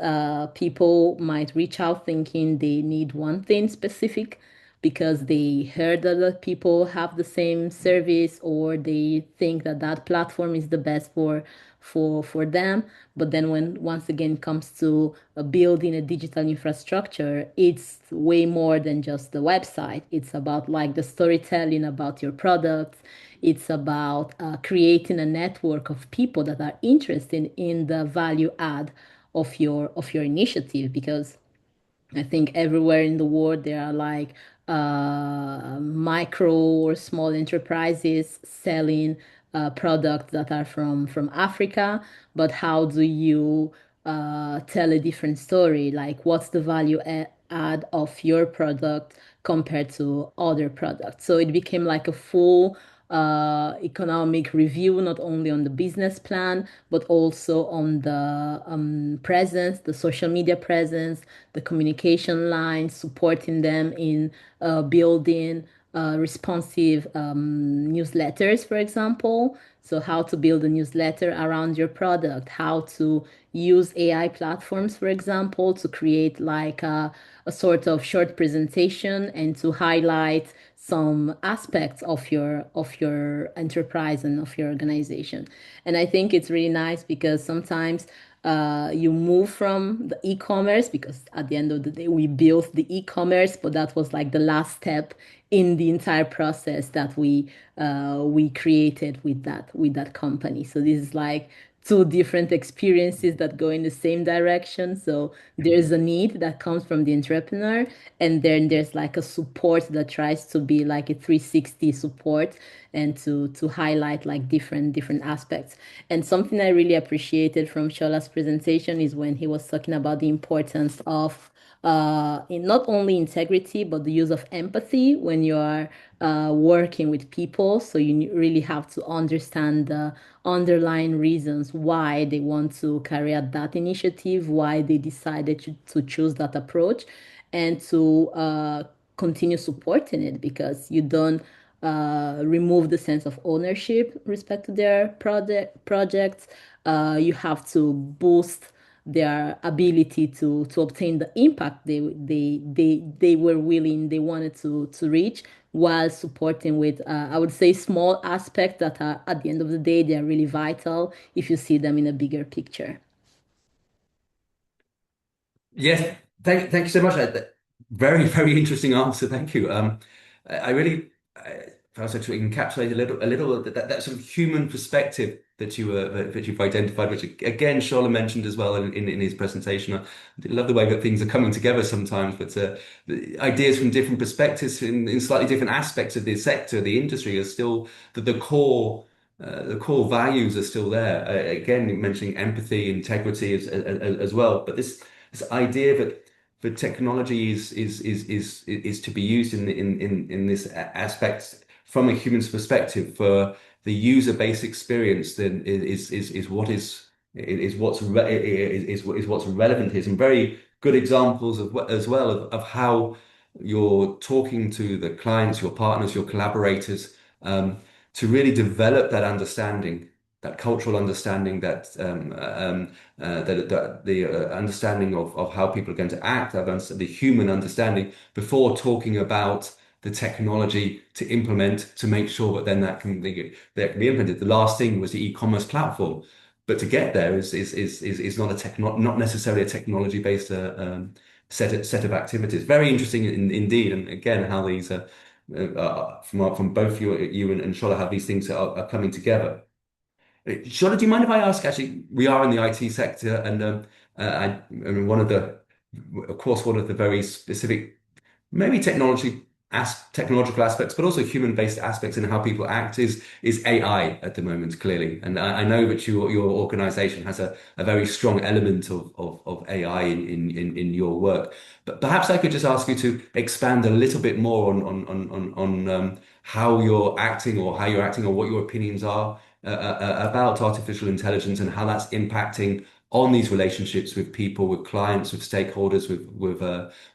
S3: people might reach out thinking they need one thing specific because they heard that other people have the same service or they think that that platform is the best for them. But then when once again it comes to building a digital infrastructure, it's way more than just the website. It's about like the storytelling about your products. It's about creating a network of people that are interested in the value add of your initiative, because I think everywhere in the world there are like micro or small enterprises selling products that are from Africa. But how do you tell a different story? Like, what's the add of your product compared to other products? So it became like a full economic review, not only on the business plan, but also on the presence, the social media presence, the communication lines, supporting them in building responsive newsletters, for example. So, how to build a newsletter around your product, how to use AI platforms, for example, to create like a sort of short presentation and to highlight some aspects of your enterprise and of your organization. And I think it's really nice because sometimes you move from the e-commerce, because at the end of the day we built the e-commerce, but that was like the last step in the entire process that we created with that company. So this is like two different experiences that go in the same direction. So there's a need that comes from the entrepreneur, and then there's like a support that tries to be like a 360 support and to highlight like different aspects. And something I really appreciated from Shola's presentation is when he was talking about the importance of in not only integrity but the use of empathy when you are working with people. So you really have to understand the underlying reasons why they want to carry out that initiative, why they decided to choose that approach, and to continue supporting it, because you don't remove the sense of ownership with respect to their projects. You have to boost their ability to obtain the impact they were willing, they wanted to reach, while supporting with I would say small aspects that are at the end of the day they are really vital if you see them in a bigger picture.
S2: Yes, thank you so much. Very interesting answer. Thank you. I really, if I was to encapsulate a little of that sort of human perspective that you've identified, which again Shola mentioned as well in his presentation. I love the way that things are coming together sometimes, but the ideas from different perspectives in slightly different aspects of the sector, the industry, are still the core. The core values are still there. Again, mentioning empathy, integrity as well. But this idea that the technology is to be used in this aspect from a human's perspective for the user-based experience, then is what's relevant here. Some very good examples as well of how you're talking to the clients, your partners, your collaborators, to really develop that understanding, that cultural understanding, that the understanding of how people are going to act, the human understanding before talking about the technology to implement, to make sure that then that can be implemented. The last thing was the e-commerce platform, but to get there is not necessarily a technology based set of activities. Very interesting indeed, and again how these from both you and Shola, how these things are coming together. Shola, do you mind if I ask? Actually, we are in the IT sector, and I mean, of course, one of the very specific, maybe technological aspects, but also human-based aspects in how people act is AI at the moment, clearly. And I know that your organization has a very strong element of AI in your work. But perhaps I could just ask you to expand a little bit more on how you're acting, or what your opinions are about artificial intelligence and how that's impacting on these relationships with people, with clients, with stakeholders,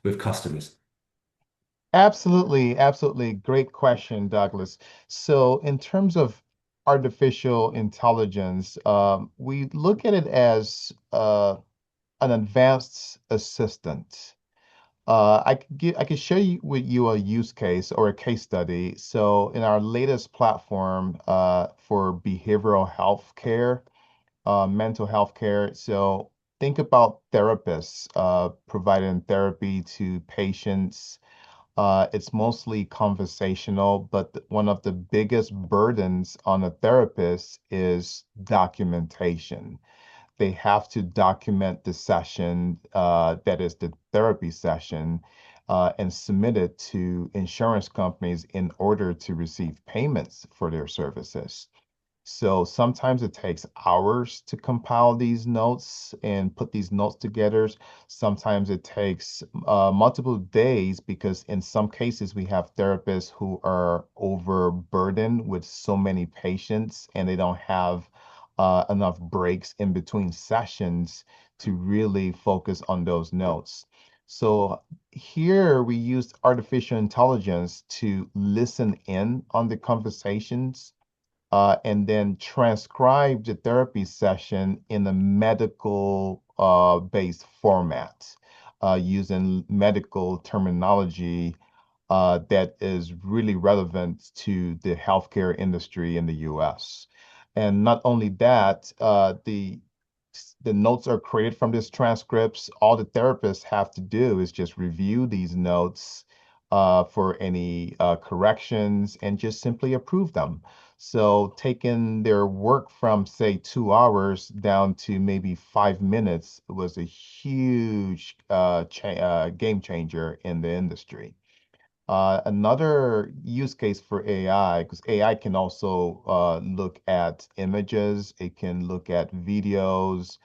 S2: with customers.
S4: Absolutely, absolutely. Great question, Douglas. So, in terms of artificial intelligence, we look at it as an advanced assistant. I could share you a use case or a case study. So, in our latest platform for behavioral health care, mental health care. So think about therapists providing therapy to patients. It's mostly conversational, but one of the biggest burdens on a therapist is documentation. They have to document the session, that is the therapy session, and submit it to insurance companies in order to receive payments for their services. So sometimes it takes hours to compile these notes and put these notes together. Sometimes it takes multiple days because in some cases we have therapists who are overburdened with so many patients and they don't have enough breaks in between sessions to really focus on those notes. So here we use artificial intelligence to listen in on the conversations and then transcribe the therapy session in a medical based format using medical terminology that is really relevant to the healthcare industry in the US. And not only that, the notes are created from these transcripts. All the therapists have to do is just review these notes for any corrections and just simply approve them. So taking their work from, say, 2 hours down to maybe 5 minutes was a huge game changer in the industry. Another use case for AI, because AI can also look at images, it can look at videos,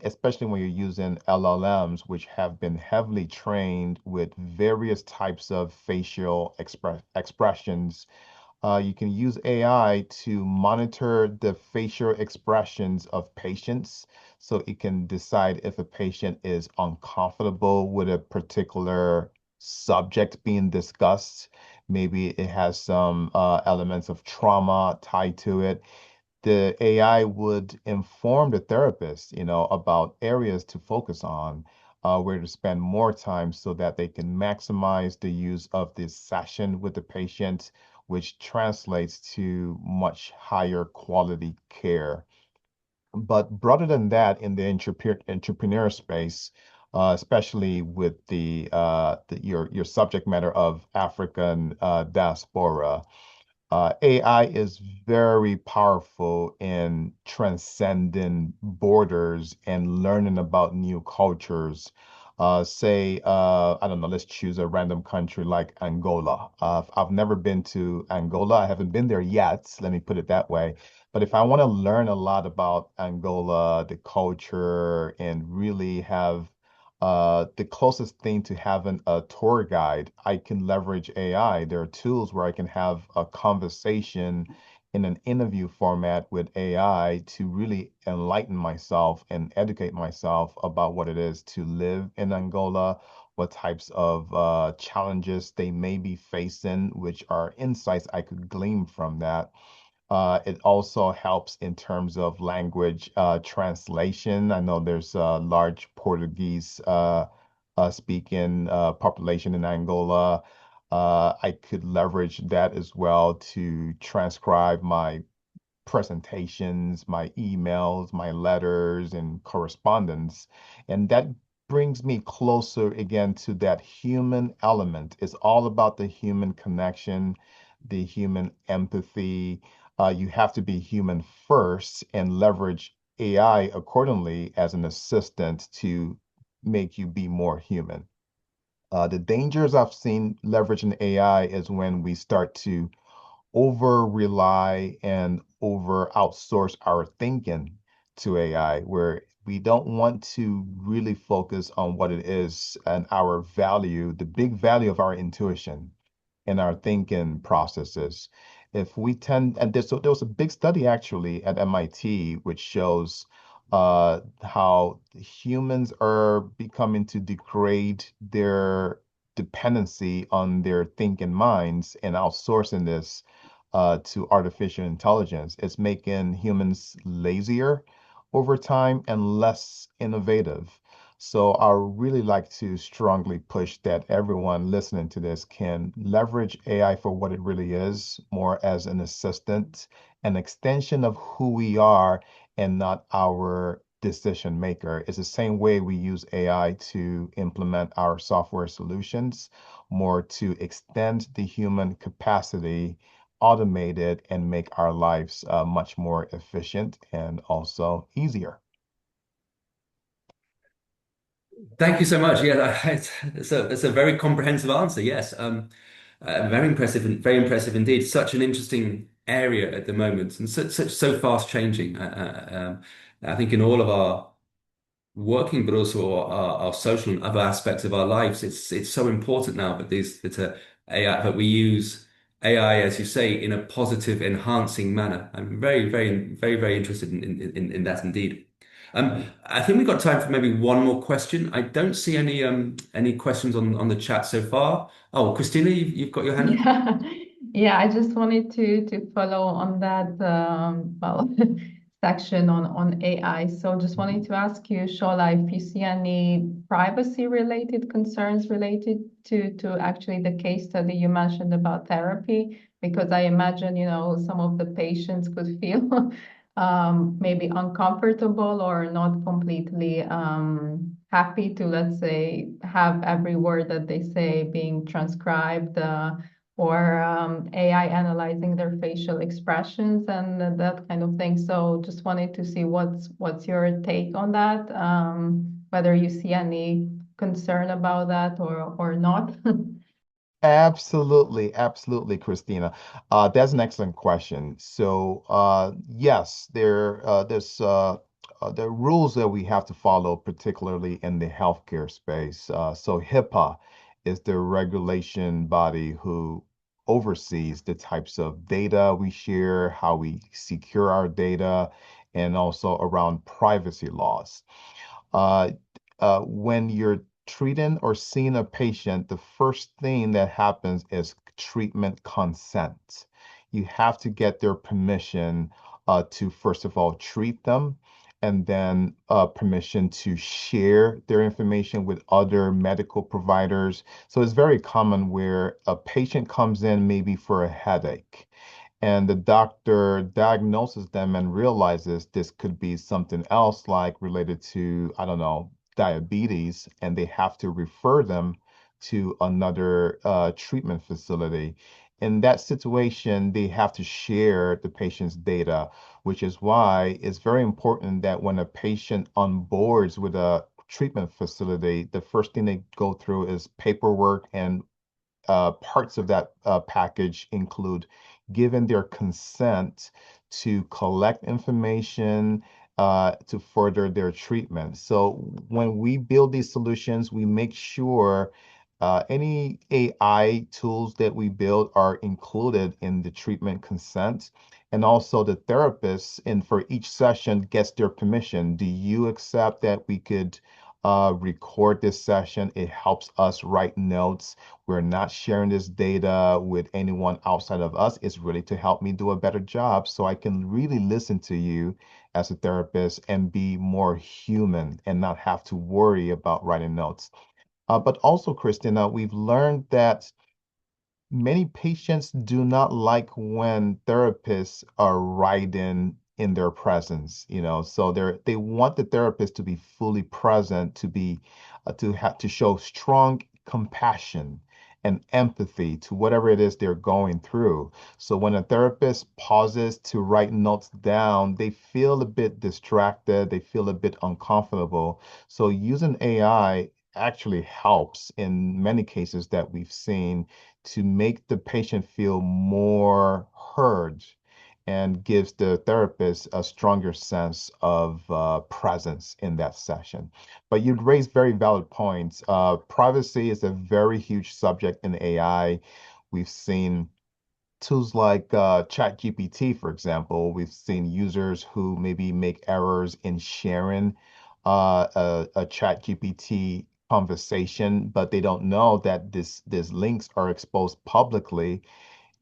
S4: especially when you're using LLMs, which have been heavily trained with various types of facial expressions. You can use AI to monitor the facial expressions of patients so it can decide if a patient is uncomfortable with a particular subject being discussed. Maybe it has some elements of trauma tied to it. The AI would inform the therapist, about areas to focus on, where to spend more time so that they can maximize the use of this session with the patient, which translates to much higher quality care. But broader than that, in the entrepreneur space, especially with your subject matter of African diaspora, AI is very powerful in transcending borders and learning about new cultures. Say, I don't know, let's choose a random country like Angola. I've never been to Angola. I haven't been there yet. Let me put it that way. But if I want to learn a lot about Angola, the culture, and really have the closest thing to having a tour guide, I can leverage AI. There are tools where I can have a conversation in an interview format with AI to really enlighten myself and educate myself about what it is to live in Angola, what types of challenges they may be facing, which are insights I could glean from that. It also helps in terms of language translation. I know there's a large Portuguese speaking population in Angola. I could leverage that as well to transcribe my presentations, my emails, my letters, and correspondence. And that brings me closer again to that human element. It's all about the human connection, the human empathy. You have to be human first and leverage AI accordingly as an assistant to make you be more human. The dangers I've seen leveraging AI is when we start to over rely and over outsource our thinking to AI, where we don't want to really focus on what it is and our value, the big value of our intuition and our thinking processes. If we tend, and there was a big study actually at MIT which shows how humans are becoming to degrade their dependency on their thinking minds and outsourcing this to artificial intelligence. It's making humans lazier over time and less innovative. So I really like to strongly push that everyone listening to this can leverage AI for what it really is, more as an assistant, an extension of who we are and not our decision maker. It's the same way we use AI to implement our software solutions, more to extend the human capacity, automate it, and make our lives much more efficient and also easier.
S2: Thank you so much. Yeah, it's a very comprehensive answer. Yes, very impressive indeed. Such an interesting area at the moment, and so fast changing. I think in all of our working, but also our social and other aspects of our lives, it's so important now that these that AI that we use AI, as you say, in a positive, enhancing manner. I'm very interested in that indeed. I think we've got time for maybe one more question. I don't see any questions on the chat so far. Oh, Christina, you've got your hand up.
S1: Yeah, yeah. I just wanted to follow on that well section on AI. So just wanted to ask you, Shola, if you see any privacy related concerns related to actually the case study you mentioned about therapy, because I imagine, some of the patients could feel maybe uncomfortable or not completely happy to, let's say, have every word that they say being transcribed, or AI analyzing their facial expressions and that kind of thing. So just wanted to see what's your take on that, whether you see any concern about that or not.
S4: Absolutely, absolutely, Christina. That's an excellent question. So, yes, there are rules that we have to follow, particularly in the healthcare space. So, HIPAA is the regulation body who oversees the types of data we share, how we secure our data, and also around privacy laws. Uh, when you're treating or seeing a patient, the first thing that happens is treatment consent. You have to get their permission to, first of all, treat them, and then permission to share their information with other medical providers. So it's very common where a patient comes in maybe for a headache and the doctor diagnoses them and realizes this could be something else, like related to, I don't know, diabetes, and they have to refer them to another treatment facility. In that situation, they have to share the patient's data, which is why it's very important that when a patient onboards with a treatment facility, the first thing they go through is paperwork, and parts of that package include giving their consent to collect information to further their treatment. So when we build these solutions, we make sure any AI tools that we build are included in the treatment consent. And also the therapist, and for each session, gets their permission. Do you accept that we could record this session? It helps us write notes. We're not sharing this data with anyone outside of us. It's really to help me do a better job so I can really listen to you as a therapist and be more human and not have to worry about writing notes. But also, Christina, we've learned that many patients do not like when therapists are writing in their presence, so they want the therapist to be fully present, to be to show strong compassion and empathy to whatever it is they're going through. So when a therapist pauses to write notes down, they feel a bit distracted, they feel a bit uncomfortable. So using AI actually helps in many cases that we've seen to make the patient feel more heard and gives the therapist a stronger sense of presence in that session. But you'd raised very valid points. Privacy is a very huge subject in AI. We've seen tools like ChatGPT, for example. We've seen users who maybe make errors in sharing a ChatGPT conversation, but they don't know that these links are exposed publicly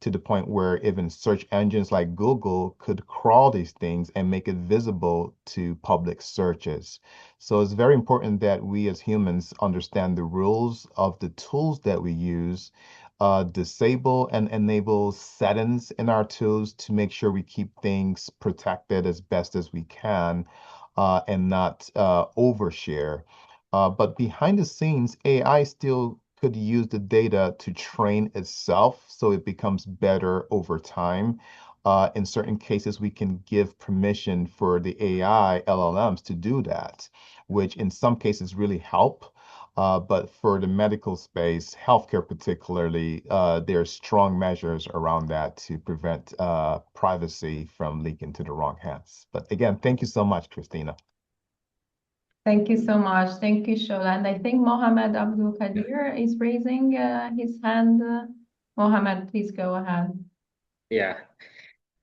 S4: to the point where even search engines like Google could crawl these things and make it visible to public searches. So it's very important that we as humans understand the rules of the tools that we use, disable and enable settings in our tools to make sure we keep things protected as best as we can, and not overshare. But behind the scenes, AI still could use the data to train itself so it becomes better over time. In certain cases, we can give permission for the AI LLMs to do that, which in some cases really help. But for the medical space, healthcare particularly, there are strong measures around that to prevent privacy from leaking to the wrong hands. But again, thank you so much, Christina.
S1: Thank you so much. Thank you, Shola. And I think Mohammed Abdul Kadir is raising his hand. Mohammed, please go ahead.
S5: Yeah.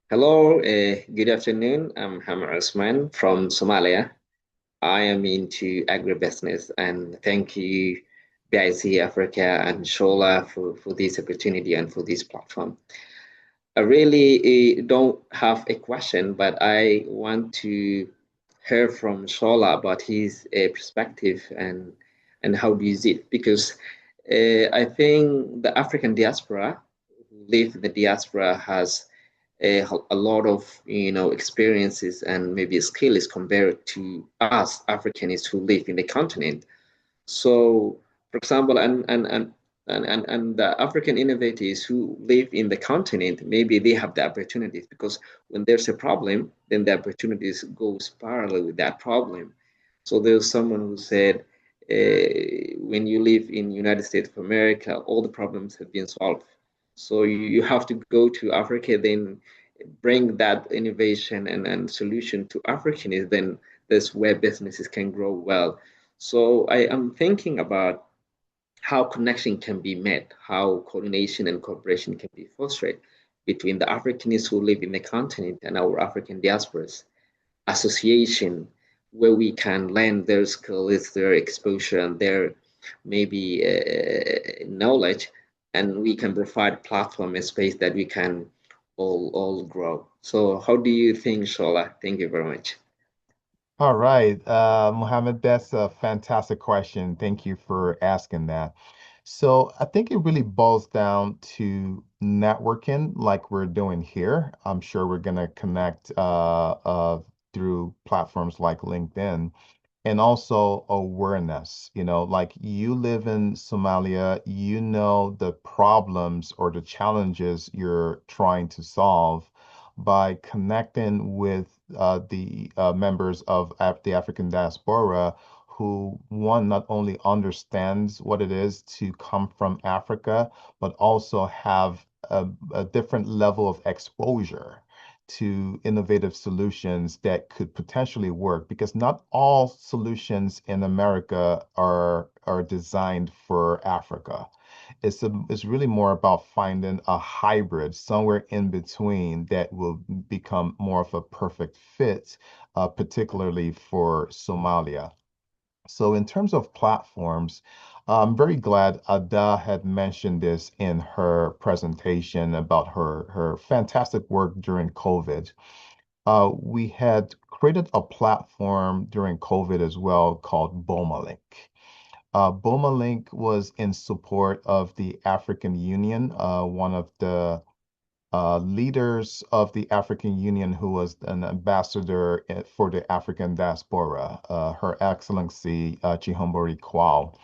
S5: Hello, good afternoon. I'm Hamar Osman from Somalia. I am into agribusiness, and thank you, BIC Africa and Shola for this opportunity and for this platform. I really don't have a question, but I want to hear from Shola about his perspective and how do you see it, because I think the African diaspora who live in the diaspora has a lot of experiences and maybe skills compared to us Africans who live in the continent. So, for example, and the African innovators who live in the continent, maybe they have the opportunities, because when there's a problem, then the opportunities goes parallel with that problem. So there's someone who said, when you live in United States of America, all the problems have been solved. So you have to go to Africa, then bring that innovation and solution to Africans, then that's where businesses can grow well. So I am thinking about how connection can be made, how coordination and cooperation can be fostered between the Africans who live in the continent and our African diasporas. Association where we can lend their skills, their exposure, and their maybe knowledge, and we can provide platform and space that we can all grow. So how do you think, Shola? Thank you very much.
S4: All right, Mohammed, that's a fantastic question. Thank you for asking that. So I think it really boils down to networking like we're doing here. I'm sure we're going to connect through platforms like LinkedIn, and also awareness. Like you live in Somalia, you know the problems or the challenges you're trying to solve by connecting with the members of the African diaspora who, one, not only understands what it is to come from Africa, but also have a different level of exposure to innovative solutions that could potentially work, because not all solutions in America are designed for Africa. It's really more about finding a hybrid somewhere in between that will become more of a perfect fit, particularly for Somalia. So in terms of platforms, I'm very glad Ada had mentioned this in her presentation about her fantastic work during COVID. We had created a platform during COVID as well called BOMALink. BOMALink was in support of the African Union, one of the leaders of the African Union who was an ambassador for the African diaspora, Her Excellency Chihombori Kwao.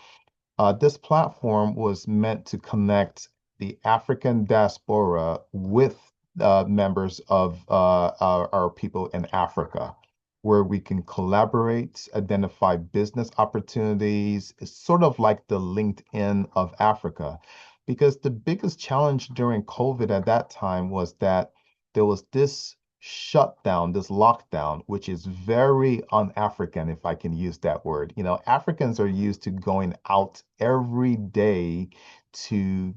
S4: This platform was meant to connect the African diaspora with members of our people in Africa, where we can collaborate, identify business opportunities. It's sort of like the LinkedIn of Africa, because the biggest challenge during COVID at that time was that there was this shutdown, this lockdown, which is very un-African, if I can use that word. Africans are used to going out every day to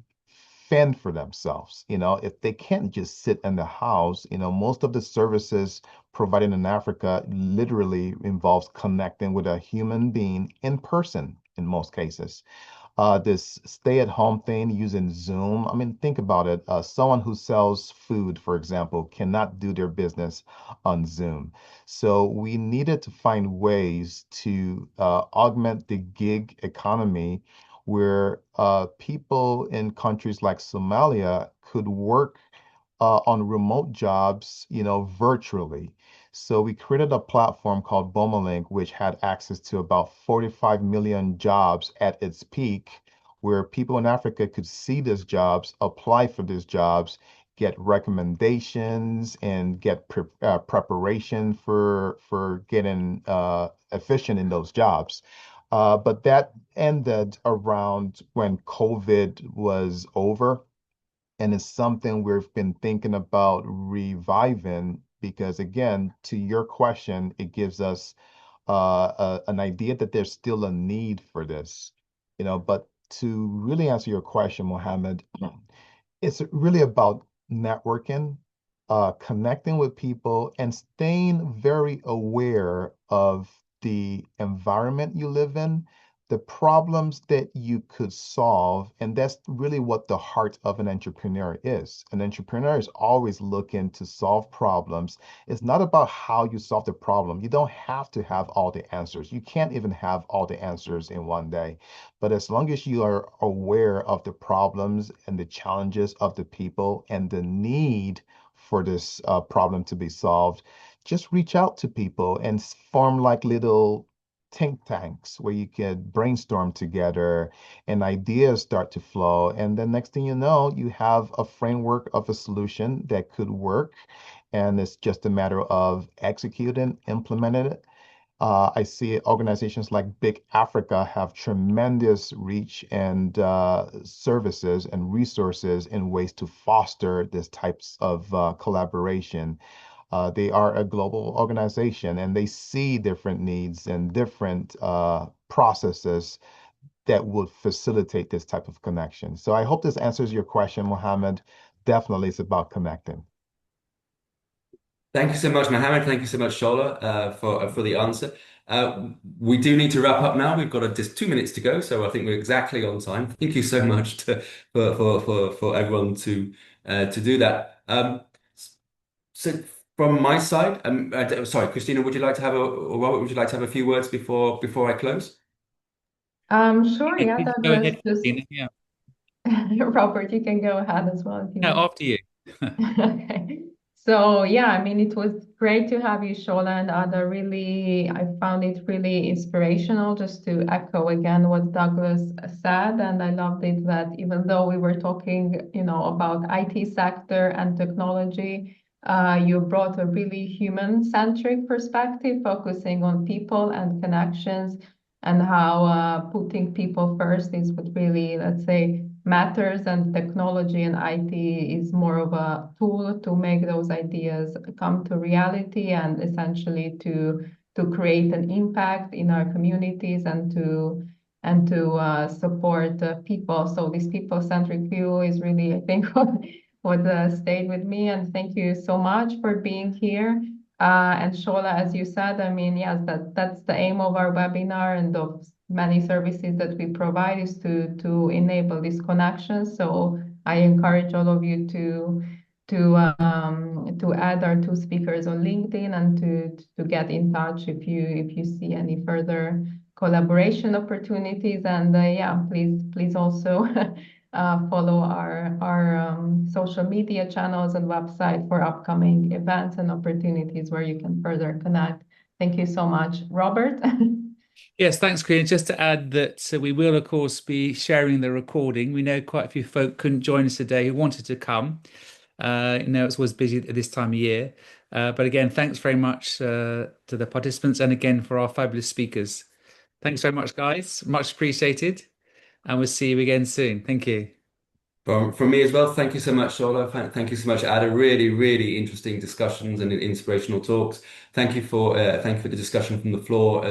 S4: fend for themselves. If they can't just sit in the house, most of the services provided in Africa literally involves connecting with a human being in person in most cases. this stay-at-home thing using Zoom. I mean, think about it. Someone who sells food, for example, cannot do their business on Zoom. So we needed to find ways to augment the gig economy where people in countries like Somalia could work on remote jobs, virtually. So we created a platform called Bomalink, which had access to about 45 million jobs at its peak, where people in Africa could see these jobs, apply for these jobs, get recommendations, and get preparation for getting efficient in those jobs. But that ended around when COVID was over. And it's something we've been thinking about reviving because, again, to your question, it gives us an idea that there's still a need for this, But to really answer your question, Mohammed, it's really about networking, connecting with people, and staying very aware of the environment you live in, the problems that you could solve. And that's really what the heart of an entrepreneur is. An entrepreneur is always looking to solve problems. It's not about how you solve the problem. You don't have to have all the answers. You can't even have all the answers in one day. But as long as you are aware of the problems and the challenges of the people and the need for this problem to be solved, just reach out to people and form like little think tanks where you can brainstorm together and ideas start to flow. And then next thing you know, you have a framework of a solution that could work. And it's just a matter of executing, implementing it. I see organizations like BIC Africa have tremendous reach and services and resources in ways to foster these types of collaboration. They are a global organization and they see different needs and different processes that would facilitate this type of connection. So I hope this answers your question, Mohammed. Definitely, it's about connecting.
S2: Thank you so much, Mohammed. Thank you so much, Shola, for the answer. We do need to wrap up now. We've got just 2 minutes to go, so I think we're exactly on time. Thank you so much for everyone to do that. So from my side, sorry, Christina, would you like to have or Robert, would you like to have a few words before I close?
S1: Sure,
S6: Yeah,
S1: yeah,
S6: please go
S1: Douglas,
S6: ahead,
S1: just
S6: Christina. Yeah.
S1: Robert, you can go ahead as well if you
S6: No,
S1: want.
S6: after you.
S1: Okay. So yeah, I mean, it was great to have you, Shola, and other really, I found it really inspirational just to echo again what Douglas said. And I loved it that even though we were talking, about IT sector and technology, you brought a really human-centric perspective, focusing on people and connections and how putting people first is what really, let's say, matters, and technology and IT is more of a tool to make those ideas come to reality and essentially to create an impact in our communities and to support people. So this people-centric view is really, I think, what stayed with me. And thank you so much for being here. And Shola, as you said, I mean, yes, that's the aim of our webinar and of many services that we provide is to enable these connections. So I encourage all of you to add our two speakers on LinkedIn and to get in touch if you see any further collaboration opportunities. And yeah, please also follow our social media channels and website for upcoming events and opportunities where you can further connect. Thank you so much, Robert.
S6: Yes, thanks, Christina. Just to add that we will, of course, be sharing the recording. We know quite a few folk couldn't join us today who wanted to come. It's always busy at this time of year. But again, thanks very much to the participants and again for our fabulous speakers. Thanks very much, guys. Much appreciated. And we'll see you again soon. Thank you.
S2: From me as well, thank you so much, Shola. Thank you so much, Ada. Really, really interesting discussions and inspirational talks. Thank you for the discussion from the floor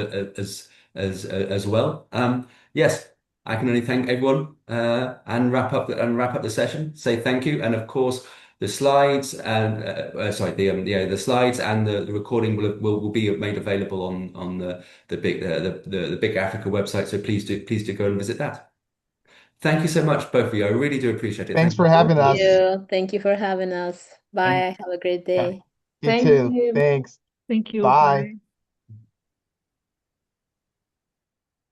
S2: as well. Yes, I can only thank everyone and wrap up the session. Say thank you, and of course the slides and the slides and the recording will be made available on the BIC Africa website. So please do go and visit that. Thank you so much, both of you. I really do appreciate it.
S4: Thanks
S2: Thank you
S4: for
S2: so
S4: having
S2: much.
S4: us.
S3: Thank you for having us.
S4: And
S3: Bye. Have a great
S4: yeah,
S3: day.
S4: you
S1: Thank
S4: too.
S1: you.
S4: Thanks.
S7: Thank you.
S4: Bye.
S7: Bye.